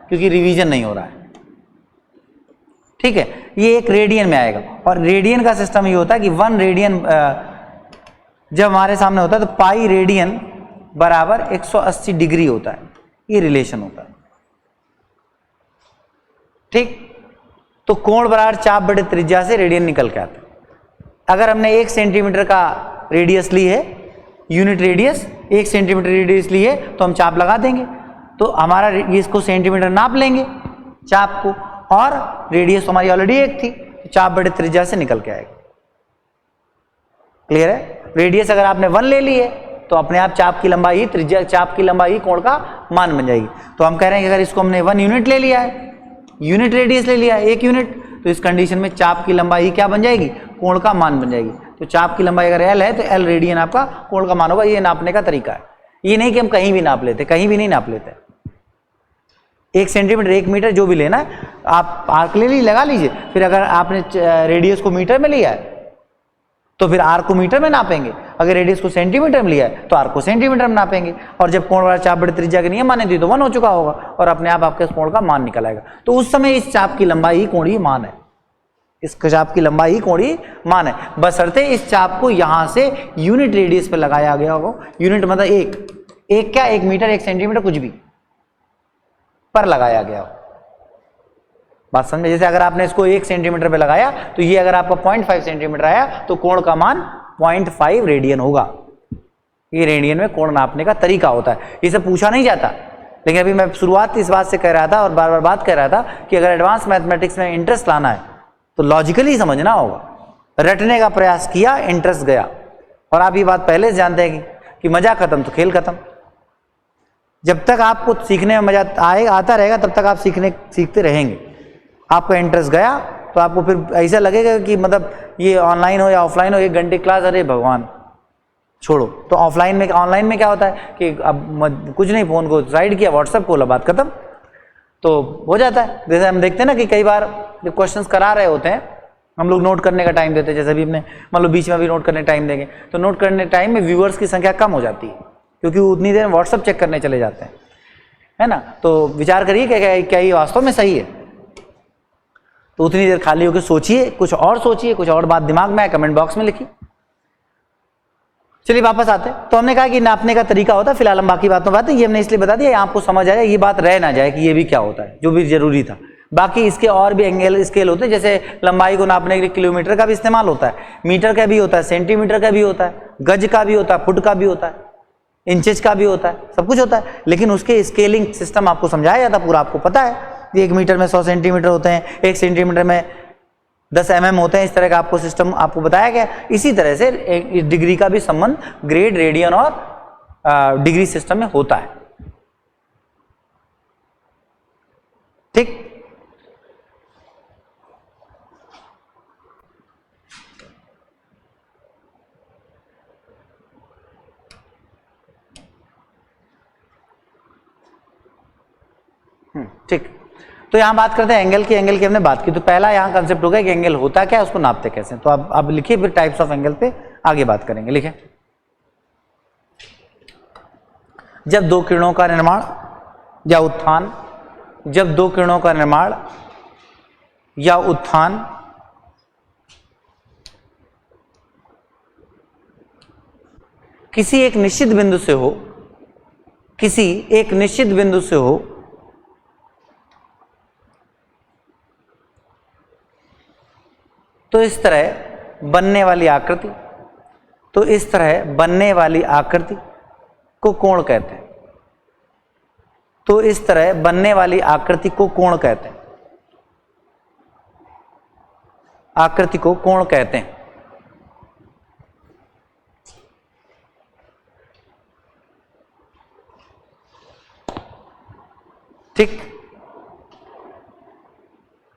क्योंकि रिवीजन नहीं हो रहा है, ठीक है। ये एक रेडियन में आएगा, और रेडियन का सिस्टम ये होता है कि 1 रेडियन जब हमारे सामने होता है तो पाई रेडियन बराबर 180 डिग्री होता है, ये रिलेशन होता है, ठीक। तो कोण बराबर चाप बटे त्रिज्या से रेडियन निकल के आता है। अगर हमने 1 सेंटीमीटर का रेडियस ली है, यूनिट रेडियस 1 सेंटीमीटर रेडियस ली है, तो हम चाप लगा देंगे, तो हमारा इसको सेंटीमीटर नाप लेंगे चाप को, और रेडियस तो हमारी ऑलरेडी 1 थी, तो चाप बटे त्रिज्या से निकल के आएगा। क्लियर है? रेडियस अगर आपने 1 ले ली है तो अपने आप चाप की लंबाई, त्रिज्या चाप की लंबाई कोण का मान बन जाएगी। तो हम कह रहे हैं कि अगर इसको हमने 1 यूनिट ले लिया है, यूनिट रेडियस ले लिया है 1 यूनिट, तो इस कंडीशन में चाप की लंबाई क्या बन जाएगी? कोण का मान बन जाएगी। तो चाप की लंबाई अगर L है तो L रेडियन आपका कोण का मान होगा। ये नापने का तरीका है, ये नहीं कि हम कहीं भी नाप लेते, कहीं भी नहीं नाप लेते। 1 सेंटीमीटर 1 मीटर जो भी लेना है आप आर्क ले ली, लगा लीजिए। फिर अगर आपने रेडियस को मीटर में लिया है तो फिर आर्क को मीटर में नापेंगे, अगर रेडियस को सेंटीमीटर में लिया है तो आर्क को सेंटीमीटर में नापेंगे, और जब कोण वाला चाप बटे त्रिज्या के नियम माने दी तो 1 हो चुका होगा, और अपने आप आपके कोण का मान निकल आएगा। तो उस समय इस चाप की लंबाई ही कोणीय मान है, इस चाप की लंबाई ही कोणीय मान है, बशर्ते इस चाप को यहां से यूनिट रेडियस पे लगाया गया हो। यूनिट मतलब एक क्या, 1 मीटर 1 सेंटीमीटर कुछ भी पर लगाया गया हो। बात समझे? जैसे अगर आपने इसको 1 सेंटीमीटर पे लगाया तो ये अगर आपका 0.5 सेंटीमीटर आया तो कोण का मान 0.5 रेडियन होगा। ये रेडियन में कोण नापने का तरीका होता है, इसे पूछा नहीं जाता। लेकिन अभी मैं शुरुआत इस बात से कह रहा था और बार बार बात कर रहा था कि अगर एडवांस मैथमेटिक्स में इंटरेस्ट लाना है तो लॉजिकली समझना होगा। रटने का प्रयास किया, इंटरेस्ट गया, और आप ये बात पहले से जानते हैं कि मजा खत्म तो खेल खत्म। जब तक आपको सीखने में मजा आता रहेगा तब तक आप सीखते रहेंगे। आपका इंटरेस्ट गया तो तो आपको फिर ऐसा लगेगा कि मतलब ये ऑनलाइन हो या ऑफलाइन हो, 1 घंटे क्लास, अरे भगवान छोड़ो। तो ऑफलाइन में, ऑनलाइन में क्या होता है कि अब कुछ नहीं, फोन को साइड किया, व्हाट्सएप खोला, बात खत्म, तो हो जाता है। जैसे हम देखते हैं ना कि कई बार जब क्वेश्चंस करा रहे होते हैं, हम लोग नोट करने का टाइम देते हैं, जैसे अभी हमने मान लो बीच में भी नोट करने टाइम देंगे, तो नोट करने टाइम में व्यूअर्स की संख्या कम हो जाती है, क्योंकि वो उतनी देर में व्हाट्सएप चेक करने चले जाते हैं, है ना। तो विचार करिए क्या ये वास्तव में सही है। तो उतनी देर खाली होकर सोचिए, कुछ और सोचिए, कुछ और बात दिमाग में है, कमेंट बॉक्स में लिखिए। चलिए वापस आते हैं। तो हमने कहा कि नापने का तरीका होता है, फिलहाल हम बाकी बातों बात है, ये हमने इसलिए बता दिया आपको समझ आया, ये बात रह ना जाए कि ये भी क्या होता है, जो भी जरूरी था। बाकी इसके और भी एंगल स्केल होते हैं, जैसे लंबाई को नापने के लिए किलोमीटर का भी इस्तेमाल होता है, मीटर का भी होता है, सेंटीमीटर का भी होता है, गज का भी होता है, फुट का भी होता है, इंचेस का भी होता है, सब कुछ होता है। लेकिन उसके स्केलिंग सिस्टम आपको समझाया जाता, पूरा आपको पता है। 1 मीटर में 100 सेंटीमीटर होते हैं, 1 सेंटीमीटर में 10 mm होते हैं, इस तरह का आपको सिस्टम आपको बताया गया। इसी तरह से एक डिग्री का भी संबंध ग्रेड, रेडियन और डिग्री सिस्टम में होता है। ठीक, ठीक। तो यहां बात करते हैं एंगल की। एंगल की हमने बात की, तो पहला यहां कंसेप्ट होगा कि एंगल होता क्या है, उसको नापते कैसे। तो अब लिखिए, फिर टाइप्स ऑफ एंगल पे आगे बात करेंगे। लिखिए, जब दो किरणों का निर्माण या उत्थान, जब दो किरणों का निर्माण या उत्थान किसी एक निश्चित बिंदु से हो, किसी एक निश्चित बिंदु से हो, तो इस तरह बनने वाली आकृति, तो इस तरह बनने वाली आकृति को कोण कहते हैं। तो इस तरह बनने वाली आकृति को कोण कहते हैं, आकृति को कोण कहते हैं। ठीक,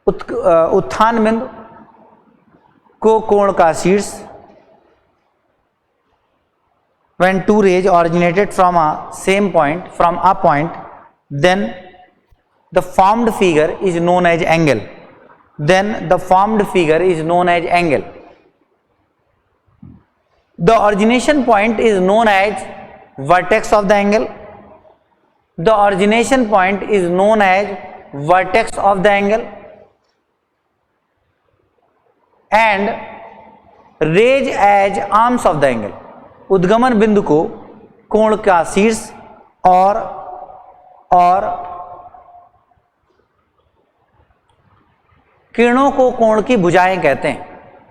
उत्थान बिंदु को कोण का शीर्ष, when two rays originated from a same point, from a point, then the formed figure is known as angle. Then the formed figure is known as angle. The origination point is known as vertex of the angle. The origination point is known as vertex of the angle. And rays as arms of the angle. उद्गमन बिंदु को कोण का शीर्ष और किरणों को कोण की भुजाएं कहते हैं,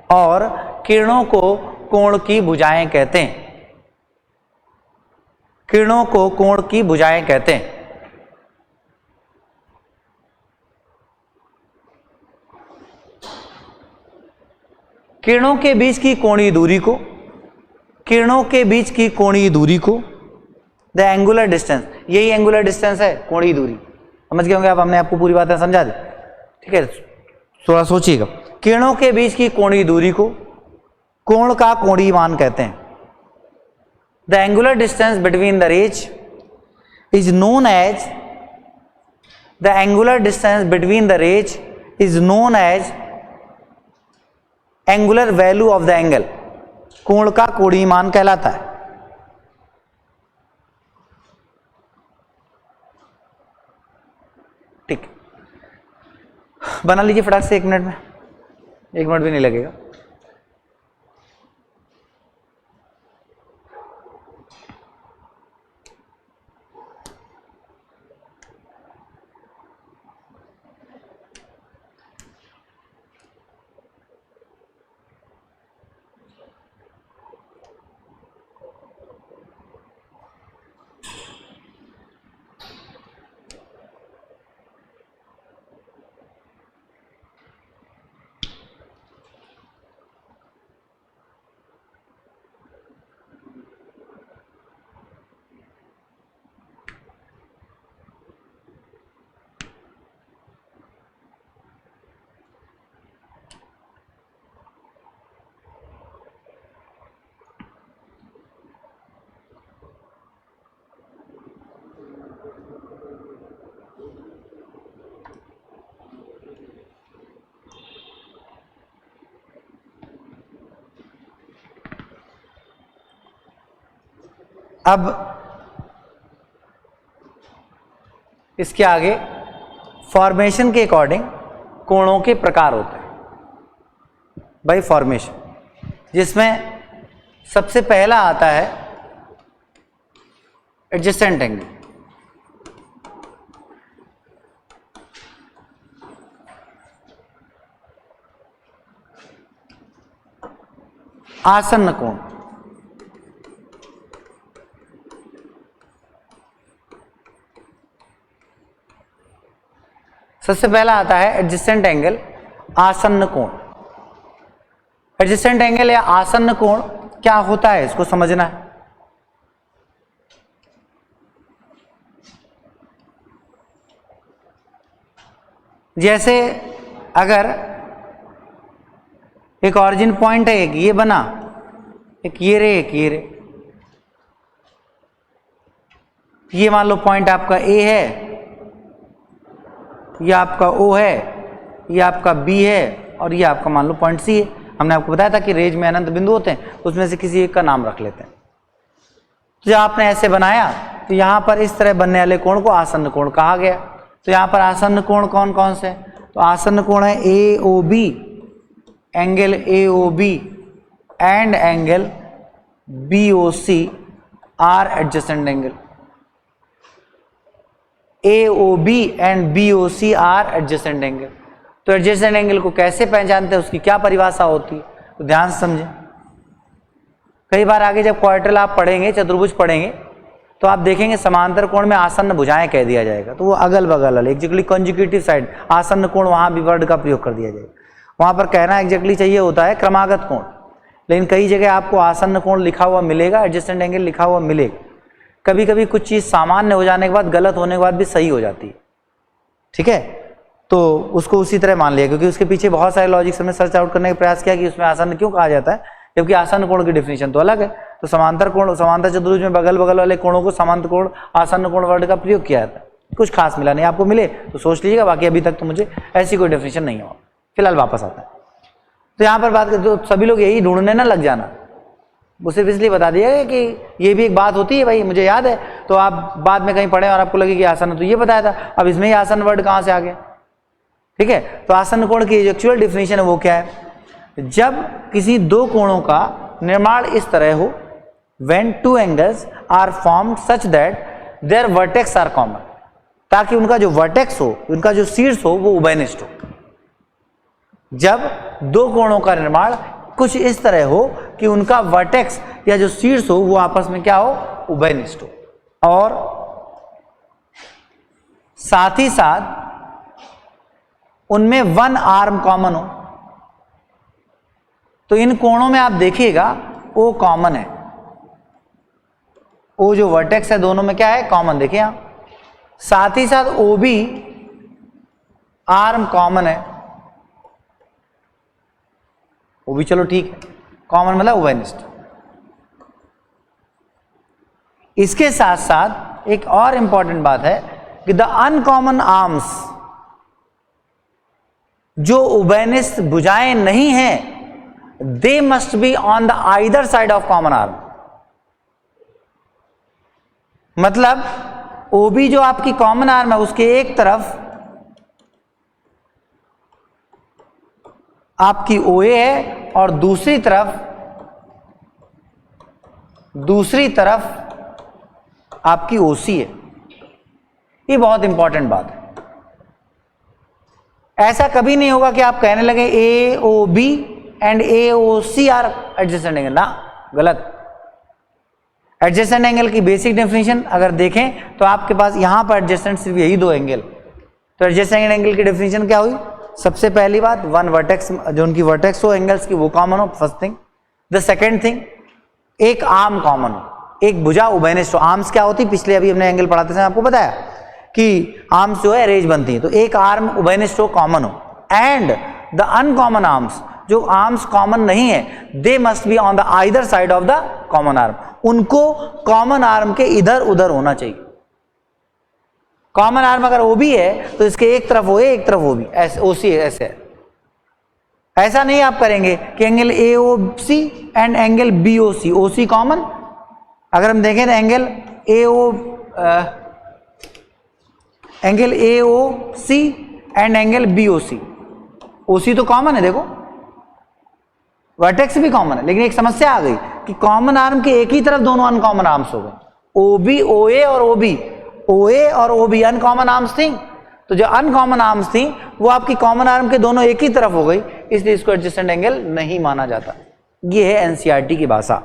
और किरणों को कोण की भुजाएं कहते हैं, किरणों को कोण की भुजाएं कहते हैं। किरणों के बीच की कोणीय दूरी को, किरणों के बीच की कोणीय दूरी को द एंगुलर डिस्टेंस, यही एंगुलर डिस्टेंस है, कोणीय दूरी। समझ गए होंगे आप, हमने आपको पूरी बातें समझा दी। ठीक है, थोड़ा सोचिएगा। किरणों के बीच की कोणीय दूरी को कोण का कोणीय मान कहते हैं। The angular distance between the rays is known as, the angular distance between the rays is known as angular value of the angle, कोण का कोणीय मान कहलाता है। ठीक, बना लीजिए फटाक से 1 मिनट में, 1 मिनट भी नहीं लगेगा। अब इसके आगे फॉर्मेशन के अकॉर्डिंग कोणों के प्रकार होते हैं बाय फॉर्मेशन, जिसमें सबसे पहला आता है एडजेसेंट एंगल। आसन्न कोण, सबसे पहला आता है एडजेसेंट एंगल, आसन्न कोण। एडजेसेंट एंगल या आसन्न कोण क्या होता है इसको समझना है। जैसे अगर एक ऑरिजिन पॉइंट है, एक ये बना, एक ये रे, एक ये रे, ये मान लो पॉइंट आपका ए है, ये आपका ओ है, ये आपका बी है और ये आपका मान लो पॉइंट सी है। हमने आपको बताया था कि रेंज में अनंत बिंदु होते हैं, उसमें से किसी एक का नाम रख लेते हैं। तो जब आपने ऐसे बनाया तो यहां पर इस तरह बनने वाले कोण को आसन्न कोण कहा गया। तो यहां पर आसन्न कोण कौन कौन से हैं? तो आसन्न कोण है A O B, angle A O B and angle B O C are adjacent angle. A O B and B O C are adjacent angle. तो एडजेसेंट एंगल को कैसे पहचानते हैं, उसकी क्या परिभाषा होती है, तो ध्यान से समझें। कई बार आगे जब क्वाड्रिलेटरल आप पढ़ेंगे, चतुर्भुज पढ़ेंगे, तो आप देखेंगे समांतर कोण में आसन्न भुजाएं कह दिया जाएगा, तो वो अगल बगल एग्जैक्टली कंजुगेटिव साइड आसन्न कोण, वहां भी वर्ड का प्रयोग कर दिया जाएगा। वहां पर कहना एग्जैक्टली चाहिए होता है क्रमागत कोण, लेकिन कई जगह आपको आसन्न कोण लिखा हुआ मिलेगा, एडजेसेंट एंगल लिखा हुआ मिलेगा। कभी कभी कुछ चीज सामान्य हो जाने के बाद, गलत होने के बाद भी सही हो जाती है, ठीक है, तो उसको उसी तरह मान लिया, क्योंकि उसके पीछे बहुत सारे लॉजिक्स हमने सर्च आउट करने का प्रयास किया कि उसमें आसन्न क्यों कहा जाता है, जबकि आसन्न कोण की डेफिनेशन तो अलग है। तो समांतर कोण, समांतर चतुर्भुज में बगल बगल वाले कोणों को समांतर कोण, आसन्न कोण वर्ड का प्रयोग किया जाता है। कुछ खास मिला नहीं, आपको मिले तो सोच लीजिएगा, बाकी अभी तक तो मुझे ऐसी कोई डेफिनेशन नहीं हुआ। फिलहाल वापस आता है, तो यहाँ पर बात करते तो सभी लोग यही ढूंढने ना लग जाना, वो सिर्फ इसलिए बता दिया कि ये भी एक बात होती है भाई, मुझे याद है, तो आप बाद में कहीं पढ़े और आपको लगे कि आसन्न तो ये बताया था, अब इसमें ही आसन्न वर्ड कहाँ से आ गया, ठीक है। तो आसन्न कोण की एक्चुअल डेफिनेशन है वो क्या है, जब किसी दो कोणों का निर्माण इस तरह हो, when two angles are formed such that their vertex are common, ताकि उनका जो वर्टेक्स हो, उनका जो शीर्ष हो, वो उभयनिष्ठ हो। जब दो कोणों का निर्माण कुछ इस तरह हो कि उनका वर्टेक्स या जो शीर्ष हो वो आपस में क्या हो, उभयनिष्ठ हो, और साथ ही साथ उनमें वन आर्म कॉमन हो। तो इन कोणों में आप देखिएगा ओ कॉमन है, ओ जो वर्टेक्स है दोनों में क्या है, कॉमन। देखिए यहां साथ ही साथ ओ भी आर्म कॉमन है, वो भी चलो ठीक है, कॉमन मतलब उभयनिष्ठ। इसके साथ साथ एक और इंपॉर्टेंट बात है कि द अनकॉमन आर्म्स, जो उभयनिष्ठ भुजाएं नहीं हैं, दे must be on the either side of common arm. मतलब ओबी जो आपकी कॉमन आर्म है, उसके एक तरफ आपकी ओए है और दूसरी तरफ आपकी ओसी है। ये बहुत इंपॉर्टेंट बात है। ऐसा कभी नहीं होगा कि आप कहने लगे A O B and A O C are adjacent angle, ना, गलत। एडजेसेंट एंगल की बेसिक डेफिनेशन अगर देखें तो आपके पास यहां पर एडजेसेंट सिर्फ यही दो एंगल। तो एडजेसेंट एंगल की डेफिनेशन क्या हुई, सबसे पहली बात वन वर्टेक्स, जो उनकी वर्टेक्स हो एंगल्स की वो कॉमन हो, first thing. The second thing, एक आर्म कॉमन हो, एक भुजा उभयनिष्ठ हो। आर्म्स क्या होती, पिछले अभी हमने एंगल पढ़ाते समय आपको बताया कि आर्म्स जो है रेज बनती है, तो एक आर्म उभयनिष्ठ हो, कॉमन हो। एंड द अनकॉमन आर्म्स, जो आर्म्स कॉमन नहीं है, दे must be on the either side of the common arm, उनको कॉमन आर्म के इधर उधर होना चाहिए। कॉमन आर्म अगर ओ बी है तो इसके एक तरफ ओ ए, एक तरफ ओ बी, ऐसे ओ सी ऐसे है। ऐसा नहीं आप करेंगे कि angle A O C and angle B O C, O C common अगर हम देखें तो angle AOC and angle BOC, OC तो कॉमन है, देखो वर्टेक्स भी कॉमन है, लेकिन एक समस्या आ गई कि कॉमन आर्म के एक ही तरफ दोनों अनकॉमन आर्म्स हो गए, OB OA और OB, OA और OB अनकॉमन आर्म्स थी, तो जो अनकॉमन आर्म्स थी वो आपकी कॉमन आर्म के दोनों एक ही तरफ हो गई, इसलिए इसको एडजेसेंट एंगल नहीं माना जाता। ये है एनसीईआरटी की भाषा,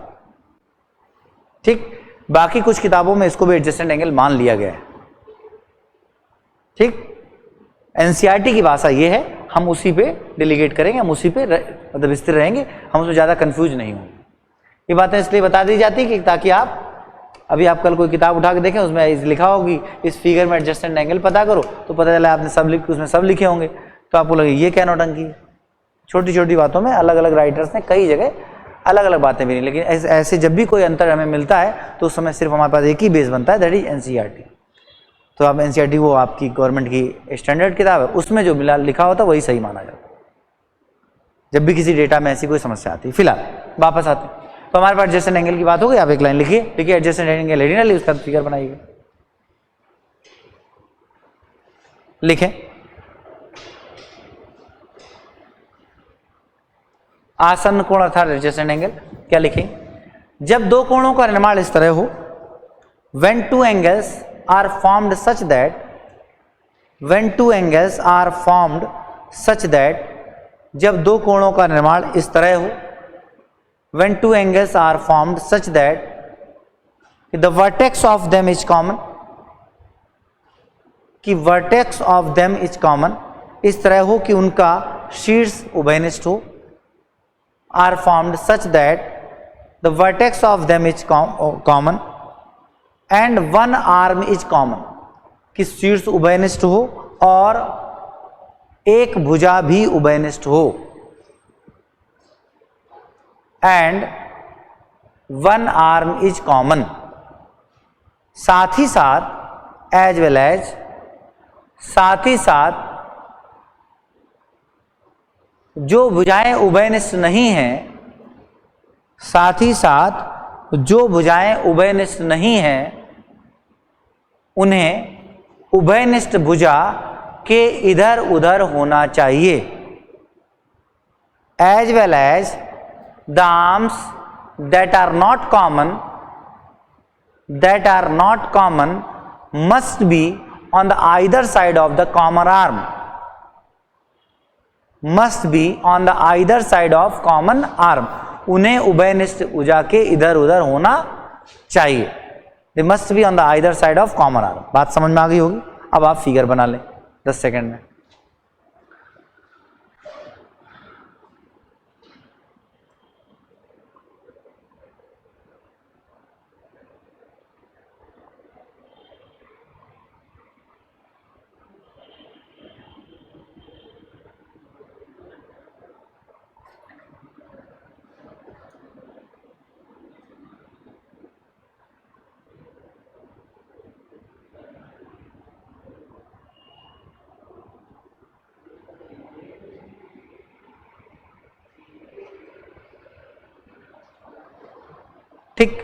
ठीक। बाकी कुछ किताबों में इसको भी एडजेसेंट एंगल मान लिया गया है, ठीक। एनसीईआरटी की भाषा ये है, हम उसी पे डेलीगेट करेंगे, हम उसी पे मतलब स्थिर रहेंगे, हम उसमें ज़्यादा कंफ्यूज नहीं होंगे। ये बातें इसलिए बता दी जाती है कि ताकि आप अभी आप कल कोई किताब उठा के देखें, उसमें लिखा होगी इस फिगर में एडजस्टेंट एंगल पता करो, तो पता चला आपने उसमें सब लिखे होंगे, तो आपको लगे ये क्या नौटंकी है। छोटी छोटी बातों में अलग अलग राइटर्स ने कई जगह अलग अलग बातें भी नहीं, लेकिन ऐसे जब भी कोई अंतर हमें मिलता है तो उस समय सिर्फ हमारे पास एक ही बेस बनता है, दैट इज एनसीईआरटी। तो आप एनसीईआरटी वो आपकी गवर्नमेंट की स्टैंडर्ड किताब है, उसमें जो लिखा होता है वही सही माना जाता है जब भी किसी डेटा में ऐसी कोई समस्या आती है। फिलहाल वापस आते हैं, तो हमारे पास एडजेसेंट एंगल की बात हो गई। आप एक लाइन लिखिए एडजेसेंट एंगल रेडियनली, उसका फिगर बनाइए, लिखें आसन्न कोण अर्थात एडजेसेंट एंगल। क्या लिखें? जब दो कोणों का निर्माण इस तरह हो, when two angles are formed such that जब दो कोणों का निर्माण इस तरह हो, when two angles are formed such that the vertex of them is common, कि vertex of them is common, इस तरह हो कि उनका शीर्ष उभयनिष्ठ हो, are formed such that the vertex of them is common and one arm is common, कि शीर्ष उभयनिष्ठ हो और एक भुजा भी उभयनिष्ठ हो, and one arm is common, साथ ही साथ as well as, साथ ही साथ जो भुजाएं उभयनिष्ठ नहीं हैं, साथ ही साथ जो भुजाएं उभयनिष्ठ नहीं हैं उन्हें उभयनिष्ठ भुजा के इधर उधर होना चाहिए। As well as the arms that are not common must be on the either side of the common arm, must be on the either side of common arm, उन्हें उभयनिष्ठ भुजा के इधर उधर होना चाहिए। They must be on the either side of common arm. बात समझ में आ गई होगी। अब आप फिगर बना लें 10 सेकंड में। ठीक,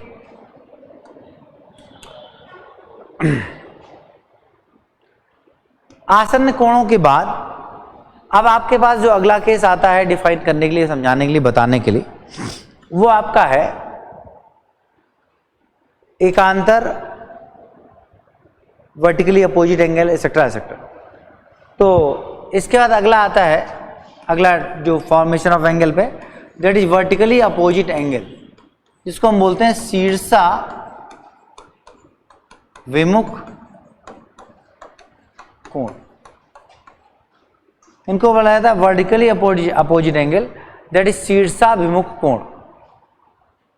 आसन्न कोणों के बाद अब आपके पास जो अगला केस आता है डिफाइन करने के लिए, समझाने के लिए, बताने के लिए, वो आपका है एकांतर, vertically opposite angle, etcetera etcetera. तो इसके बाद अगला आता है, अगला जो फॉर्मेशन ऑफ एंगल पे, that is vertically opposite angle, जिसको हम बोलते हैं शीर्षा विमुख कोण। इनको बोला जाता है vertically opposite angle, that is शीर्षा विमुख कोण।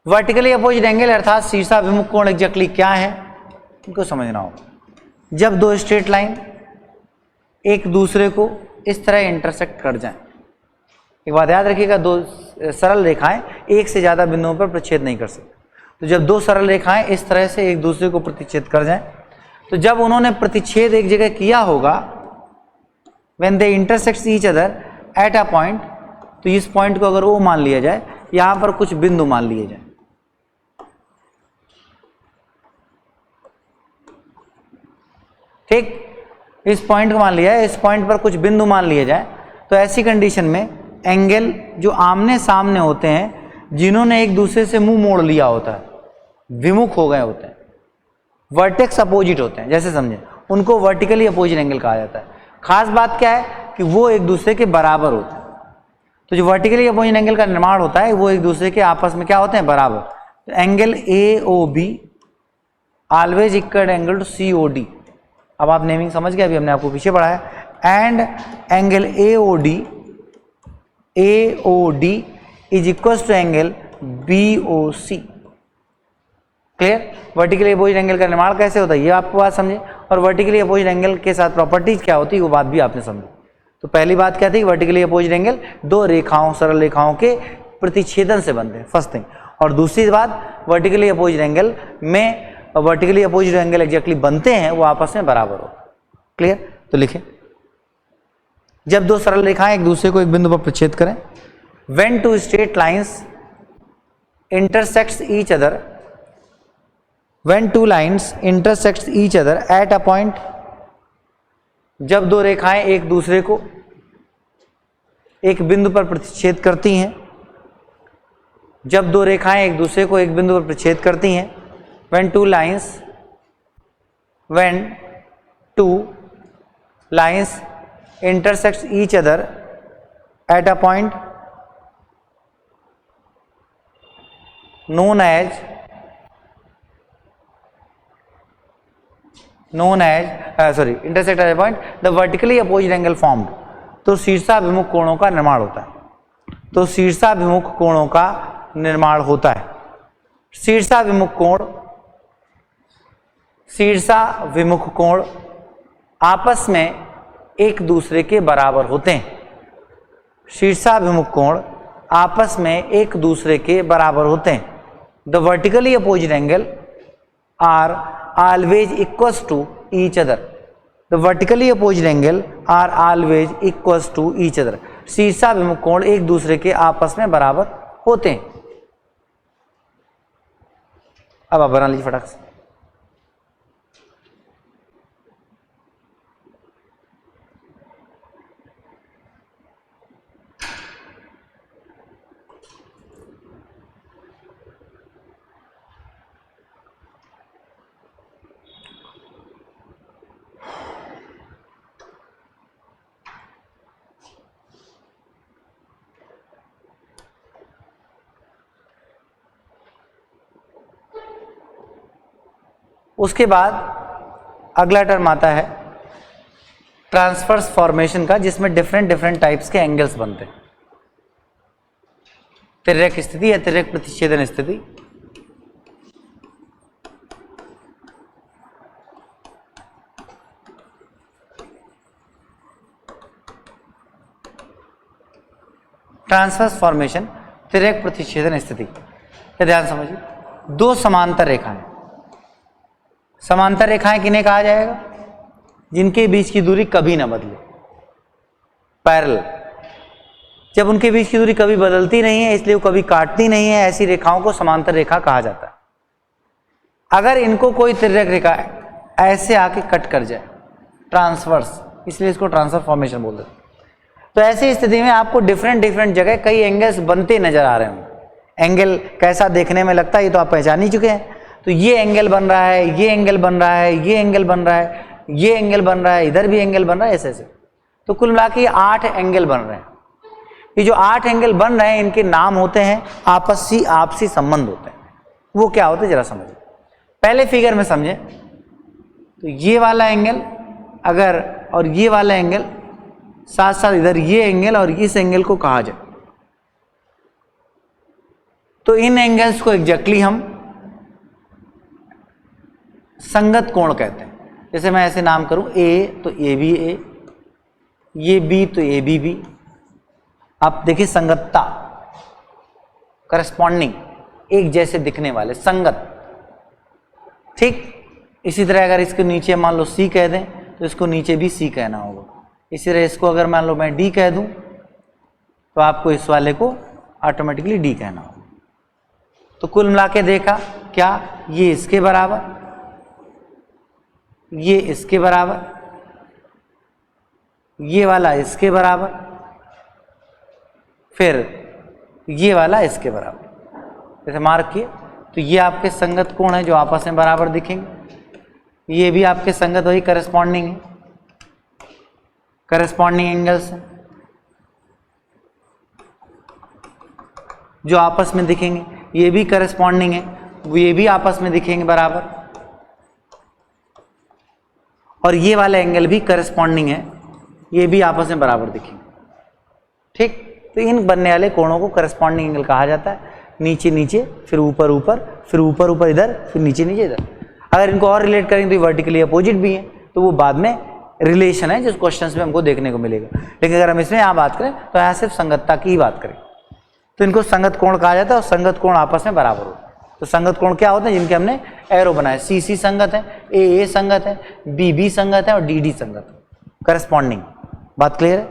वर्टिकली अपोजिट एंगल अर्थात शीर्षा विमुख कोण एग्जैक्टली क्या है, इनको समझना होगा। जब दो स्ट्रेट लाइन एक दूसरे को इस तरह इंटरसेक्ट कर जाएं, एक बात याद रखिएगा, दो सरल रेखाएं एक से ज्यादा बिंदुओं पर प्रतिच्छेद नहीं कर सकती। तो जब दो सरल रेखाएं इस तरह से एक दूसरे को प्रतिच्छेद कर जाएं, तो जब उन्होंने प्रतिच्छेद एक जगह किया होगा, when they intersect each other at a point, तो इस पॉइंट को अगर ओ मान लिया जाए, यहां पर कुछ बिंदु मान लिए जाए, ठीक, इस पॉइंट को मान लिया है, इस पॉइंट पर कुछ बिंदु मान लिए जाए, तो ऐसी कंडीशन में एंगल जो आमने सामने होते हैं, जिन्होंने एक दूसरे से मुंह मोड़ लिया होता है, विमुख हो गए होते हैं, वर्टेक्स अपोजिट होते हैं, जैसे समझे, उनको वर्टिकली अपोजिट एंगल कहा जाता है। खास बात क्या है कि वो एक दूसरे के बराबर होते हैं। तो जो वर्टिकली अपोजिट एंगल का निर्माण होता है वो एक दूसरे के आपस में क्या होते हैं, बराबर। तो angle A O B always equal angle to C O D. अब आप नेमिंग समझ गए, अभी हमने आपको पीछे पढ़ा है। And angle A O D is equal to angle B O C. Clear? Vertically opposite angle का निर्माण कैसे होता है ये आपको बात समझे, और वर्टिकली अपोजिट एंगल के साथ प्रॉपर्टीज क्या होती है वो बात भी आपने समझी। तो पहली बात क्या थी, वर्टिकली अपोजिट एंगल दो रेखाओं, सरल रेखाओं के प्रतिच्छेदन से बनते हैं, फर्स्ट थिंग। और दूसरी बात, वर्टिकली अपोजिट एंगल में वर्टिकली अपोजिट एंगल एग्जैक्टली बनते हैं वो आपस में बराबर हो। क्लियर? तो लिखें, जब दो सरल रेखाएं एक दूसरे को एक बिंदु पर प्रतिच्छेद करें, when two straight lines intersects each other, when two lines intersects each other at a point, जब दो रेखाएं एक दूसरे को एक बिंदु पर प्रतिच्छेद करती हैं, जब दो रेखाएं एक दूसरे को एक बिंदु पर प्रतिच्छेद करती हैं, when two lines intersects each other at a point known as intersect at a point, the vertically opposite angle formed। तो शीर्षाभिमुख कोणों का निर्माण होता है। तो शीर्षाभिमुख कोणों का निर्माण होता है। शीर्षाभिमुख कोण आपस में एक दूसरे के बराबर होते हैं। शीर्षाभिमुख कोण आपस में एक दूसरे के बराबर होते हैं। The vertically opposite angle are always equals to each other. The vertically opposite angle are always equals to each other. शीर्षाभिमुख कोण एक दूसरे के आपस में बराबर होते हैं। अब आप बना लीजिए फटाक से। उसके बाद अगला टर्म आता है ट्रांसवर्स फॉर्मेशन का, जिसमें डिफरेंट टाइप्स के एंगल्स बनते हैं। तिर्यक स्थिति या तिर्यक प्रतिच्छेदन स्थिति, ट्रांसवर्स फॉर्मेशन, तिर्यक प्रतिच्छेदन स्थिति। ध्यान समझिए, दो समांतर रेखाएं, समांतर रेखाएं किन्हें कहा जाएगा, जिनके बीच की दूरी कभी ना बदले, पैरेलल। जब उनके बीच की दूरी कभी बदलती नहीं है, इसलिए वो कभी काटती नहीं है, ऐसी रेखाओं को समांतर रेखा कहा जाता है। अगर इनको कोई तिर्यक रेखा ऐसे आके कट कर जाए, ट्रांसवर्स, इसलिए इसको ट्रांसवर्स फॉर्मेशन बोलते हैं। तो ऐसी स्थिति में आपको डिफरेंट जगह कई एंगल्स बनते नजर आ रहे होंगे। एंगल कैसा देखने में लगता है ये तो आप पहचान ही चुके हैं। तो ये एंगल बन रहा है, ये एंगल बन रहा है, ये एंगल बन रहा है, ये एंगल बन रहा है, इधर भी एंगल बन रहा है, ऐसे। तो कुल मिला के 8 एंगल बन रहे हैं। ये जो 8 एंगल बन रहे हैं, इनके नाम होते हैं आपसी संबंध होते हैं। वो क्या होते हैं जरा समझिए। पहले फिगर में समझें, तो ये वाला एंगल अगर और ये वाला एंगल साथ साथ इधर ये एंगल और इस एंगल को कहा जाए, तो इन एंगल्स को एग्जैक्टली हम संगत कोण कहते हैं। जैसे मैं ऐसे नाम करूं ए, तो ए बी ए, ये बी तो ए बी बी। आप देखिए संगतता, करस्पॉन्डिंग, एक जैसे दिखने वाले, संगत। ठीक इसी तरह अगर इसके नीचे मान लो सी कह दें, तो इसको नीचे भी सी कहना होगा। इसी तरह इसको अगर मान लो मैं डी कह दूं, तो आपको इस वाले को ऑटोमेटिकली डी कहना होगा। तो कुल मिला के देखा क्या, ये इसके बराबर, ये इसके बराबर, ये वाला इसके बराबर, फिर ये वाला इसके बराबर, जैसे मार्क किए। तो ये आपके संगत कोण है जो आपस में बराबर दिखेंगे। ये भी आपके संगत वही करस्पॉन्डिंग है, करस्पॉन्डिंग एंगल्स हैं जो आपस में दिखेंगे। ये भी करस्पॉन्डिंग है, ये भी आपस में दिखेंगे बराबर, और ये वाला एंगल भी करस्पॉन्डिंग है, ये भी आपस में बराबर दिखेंगे। ठीक, तो इन बनने वाले कोणों को करस्पॉन्डिंग एंगल कहा जाता है। नीचे नीचे, फिर ऊपर ऊपर, फिर ऊपर ऊपर इधर, फिर नीचे नीचे इधर। अगर इनको और रिलेट करेंगे तो ये वर्टिकली अपोजिट भी है, तो वो बाद में रिलेशन है जिस क्वेश्चंस में हमको देखने को मिलेगा। लेकिन अगर हम इसमें यहाँ बात करें तो यहाँ सिर्फ संगतता की ही बात करें, तो इनको संगत कोण कहा जाता है, और संगत कोण आपस में बराबर होता है। तो संगत कोण क्या होते हैं? जिनके हमने एरो बनाए, सी सी संगत है, ए संगत है, बी बी संगत है, और डी डी संगत है, करस्पॉन्डिंग। बात क्लियर है?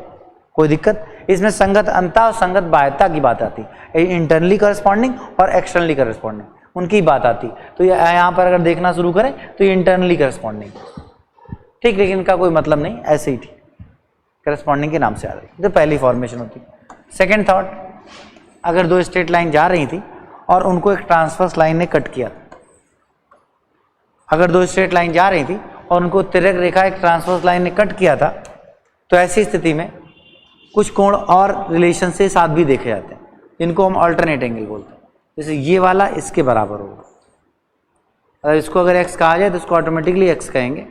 कोई दिक्कत? इसमें संगत अंतः और संगत बाह्यता की बात आती है, इंटरनली करस्पॉन्डिंग और एक्सटर्नली करस्पॉन्डिंग, उनकी बात आती है। तो यहाँ पर अगर देखना शुरू करें तो ये इंटरनली करस्पॉन्डिंग, ठीक, लेकिन इनका कोई मतलब नहीं, ऐसे ही ठीक, करस्पॉन्डिंग के नाम से आ रही है। तो पहली फॉर्मेशन होती है। सेकेंड थॉट, अगर दो स्ट्रेट लाइन जा रही थी और उनको एक ट्रांसवर्स लाइन ने कट किया, अगर दो स्ट्रेट लाइन जा रही थी और उनको तिर्यक रेखा एक ट्रांसवर्स लाइन ने कट किया था, तो ऐसी स्थिति में कुछ कोण और रिलेशन से साथ भी देखे जाते हैं, जिनको हम अल्टरनेट एंगल बोलते हैं। जैसे ये वाला इसके बराबर होगा, अगर इसको अगर x कहा जाए तो इसको ऑटोमेटिकली x कहेंगे,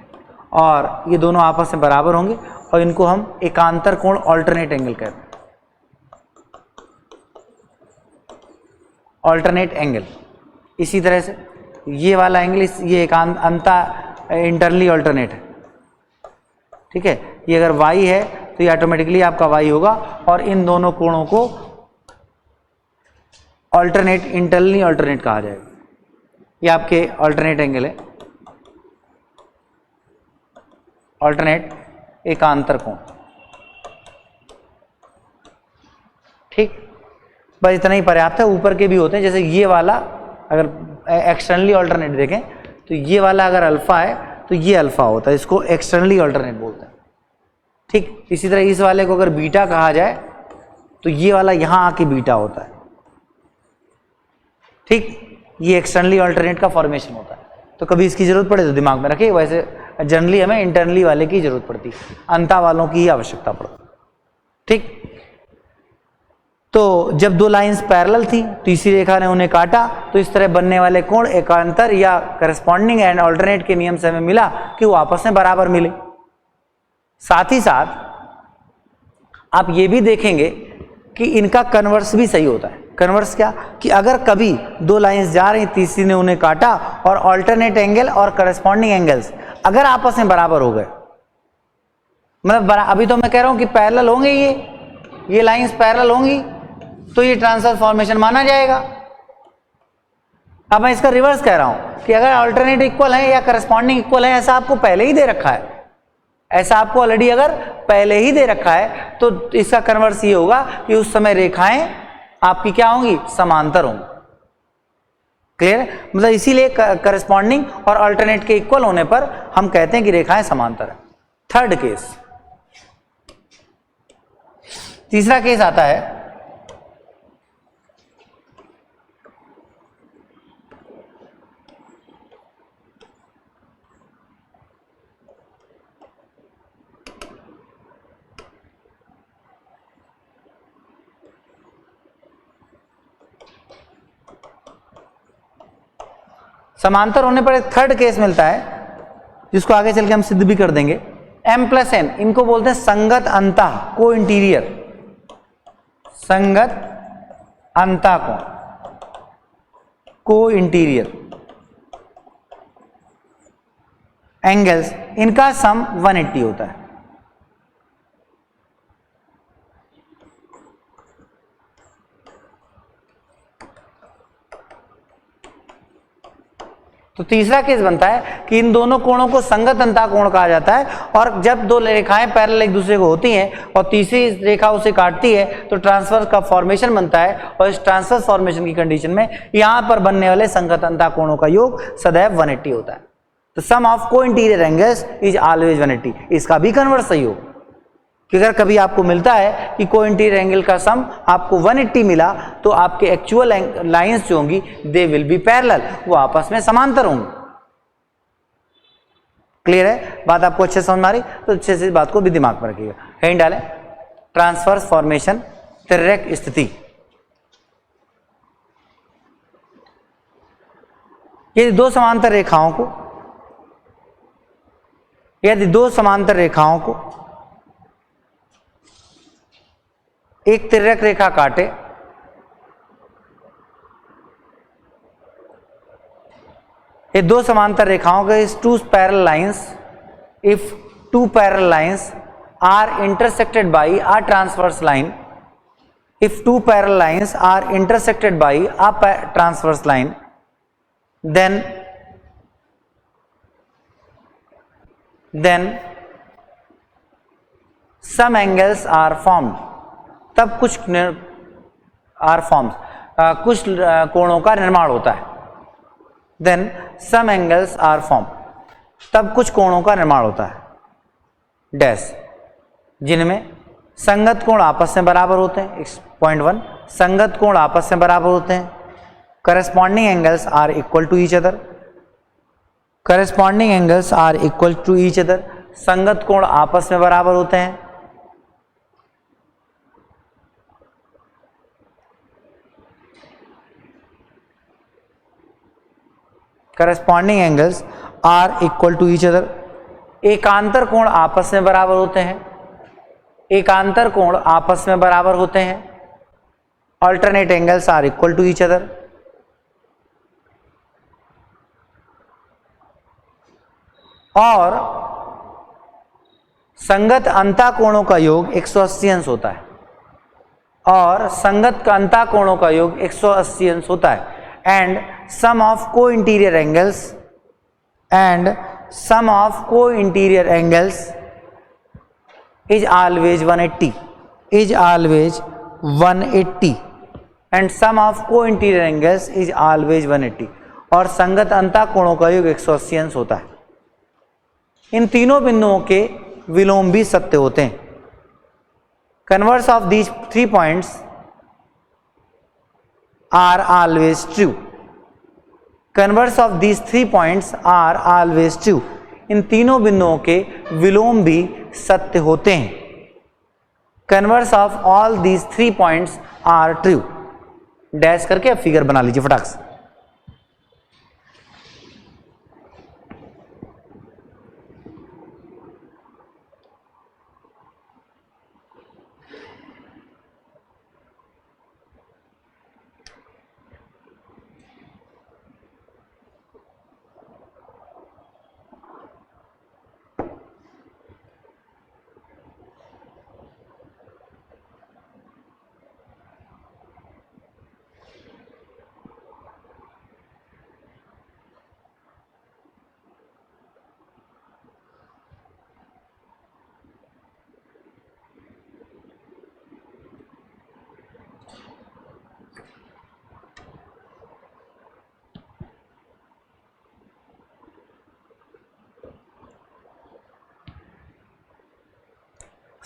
और ये दोनों आपस में बराबर होंगे, और इनको हम एकांतर कोण अल्टरनेट एंगल कहते हैं, अल्टरनेट एंगल। इसी तरह से ये वाला एंगल, ये एकांत अंतर इंटरनली अल्टरनेट है, ठीक है। ये अगर y है तो ये ऑटोमेटिकली आपका y होगा, और इन दोनों कोणों को अल्टरनेट, इंटरनली अल्टरनेट कहा जाएगा। ये आपके अल्टरनेट एंगल है, अल्टरनेट एकांतर कोण, ठीक। बस इतना ही पर्याप्त है। ऊपर के भी होते हैं, जैसे ये वाला अगर एक्सटर्नली अल्टरनेट देखें तो ये वाला अगर अल्फा है तो ये अल्फा होता है, इसको एक्सटर्नली अल्टरनेट बोलते हैं, ठीक। इसी तरह इस वाले को अगर बीटा कहा जाए तो ये वाला यहां आके बीटा होता है, ठीक। ये एक्सटर्नली अल्टरनेट का फॉर्मेशन होता है। तो कभी इसकी जरूरत पड़े तो दिमाग में रखिए, वैसे जनरली हमें इंटरनली वाले की जरूरत पड़ती है, अंता वालों की ही आवश्यकता पड़ती, ठीक। तो जब दो लाइंस पैरेलल थी, तीसरी रेखा ने उन्हें काटा, तो इस तरह बनने वाले कोण एकांतर या करस्पॉन्डिंग एंड अल्टरनेट के नियम से हमें मिला कि वो आपस में बराबर मिले। साथ ही साथ आप ये भी देखेंगे कि इनका कन्वर्स भी सही होता है। कन्वर्स क्या? कि अगर कभी दो लाइंस जा रही, तीसरी ने उन्हें काटा, और अल्टरनेट एंगल और करस्पॉन्डिंग एंगल्स अगर आपस में बराबर हो गए, मतलब अभी तो मैं कह रहा हूं कि पैरेलल होंगे, ये लाइंस पैरेलल होंगी, तो ये ट्रांसवर्स फॉर्मेशन माना जाएगा। अब मैं इसका रिवर्स कह रहा हूं कि अगर अल्टरनेट इक्वल है या करस्पॉन्डिंग इक्वल है, ऐसा आपको पहले ही दे रखा है, ऐसा आपको ऑलरेडी अगर पहले ही दे रखा है, तो इसका कन्वर्स ये होगा कि उस समय रेखाएं आपकी क्या होंगी? समांतर होंगी। क्लियर है? मतलब इसीलिए करस्पॉन्डिंग और अल्टरनेट के इक्वल होने पर हम कहते हैं कि रेखाएं समांतर है। थर्ड केस, तीसरा केस आता है समांतर होने पर एक थर्ड केस मिलता है, जिसको आगे चल के हम सिद्ध भी कर देंगे। M+N, इनको बोलते हैं संगत अंतः को इंटीरियर, संगत अंतः को इंटीरियर एंगल्स, इनका सम 180 होता है। तो तीसरा केस बनता है कि इन दोनों कोणों को संगत अंतः कोण कहा जाता है, और जब दो रेखाएं पैरेलल एक दूसरे को होती हैं और तीसरी रेखा उसे काटती है, तो ट्रांसवर्स का फॉर्मेशन बनता है, और इस ट्रांसवर्स फॉर्मेशन की कंडीशन में यहां पर बनने वाले संगत अंतः कोणों का योग सदैव 180 होता है। तो सम ऑफ को इंटीरियर एंगल्स इज ऑलवेज 180। इसका भी कन्वर्स सही हो कि अगर कभी आपको मिलता है कि को इंटीरियर एंगल का सम आपको 180 मिला तो आपके एक्चुअल लाइंस जो होंगी दे विल बी पैरेलल, वो आपस में समांतर होंगी। क्लियर है बात? आपको अच्छे समझ में आ रही? तो अच्छे से इस बात को भी दिमाग में रखिएगा। हेडिंग डालें ट्रांसवर्स फॉर्मेशन, तिर्यक स्थिति। यदि दो समांतर रेखाओं को एक तिर्यक रेखा काटे, ये दो समांतर रेखाओं के इस two parallel lines, if two parallel lines are intersected by a transversal line, if two parallel lines are intersected by a transverse line, then some angles are formed, तब कुछ कुछ कोणों का निर्माण होता है। then some angles are formed, तब कुछ कोणों का निर्माण होता है डैश, जिनमें संगत कोण आपस में बराबर होते हैं। पॉइंट 1, संगत कोण आपस में बराबर होते हैं। Corresponding angles are equal to each other, corresponding angles are equal to each other, संगत कोण आपस में बराबर होते हैं। Corresponding angles are equal to each other, एकांतर कोण आपस में बराबर होते हैं। एकांतर कोण आपस में बराबर होते हैं। Alternate angles are equal to each other. और संगत अंतःकोणों का योग 180 अंश होता है, और संगत अंतः कोणों का योग 180 अंश होता है। एंड सम ऑफ को interior angles is always 180, is always 180, and sum of co-interior angles is always 180, और संगत अंतः कोणों का योग 180 अंश होता है। इन तीनों बिंदुओं के विलोम भी सत्य होते हैं। Converse of these 3 points are always true, converse of these 3 points are always true, इन तीनों बिंदुओं के विलोम भी सत्य होते हैं। Converse of all these 3 points are true, dash करके अब फिगर बना लीजिए फटाक से।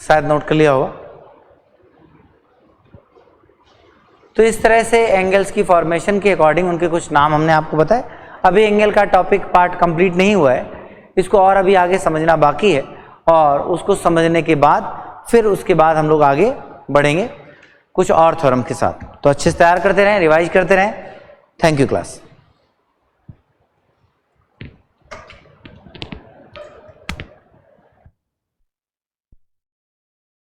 शायद नोट कर लिया होगा। तो इस तरह से एंगल्स की फॉर्मेशन के अकॉर्डिंग उनके कुछ नाम हमने आपको बताए। अभी एंगल का टॉपिक पार्ट कंप्लीट नहीं हुआ है, इसको और अभी आगे समझना बाकी है, और उसको समझने के बाद फिर उसके बाद हम लोग आगे बढ़ेंगे कुछ और थ्योरम के साथ। तो अच्छे से तैयार करते रहें, रिवाइज करते रहें। Thank you class.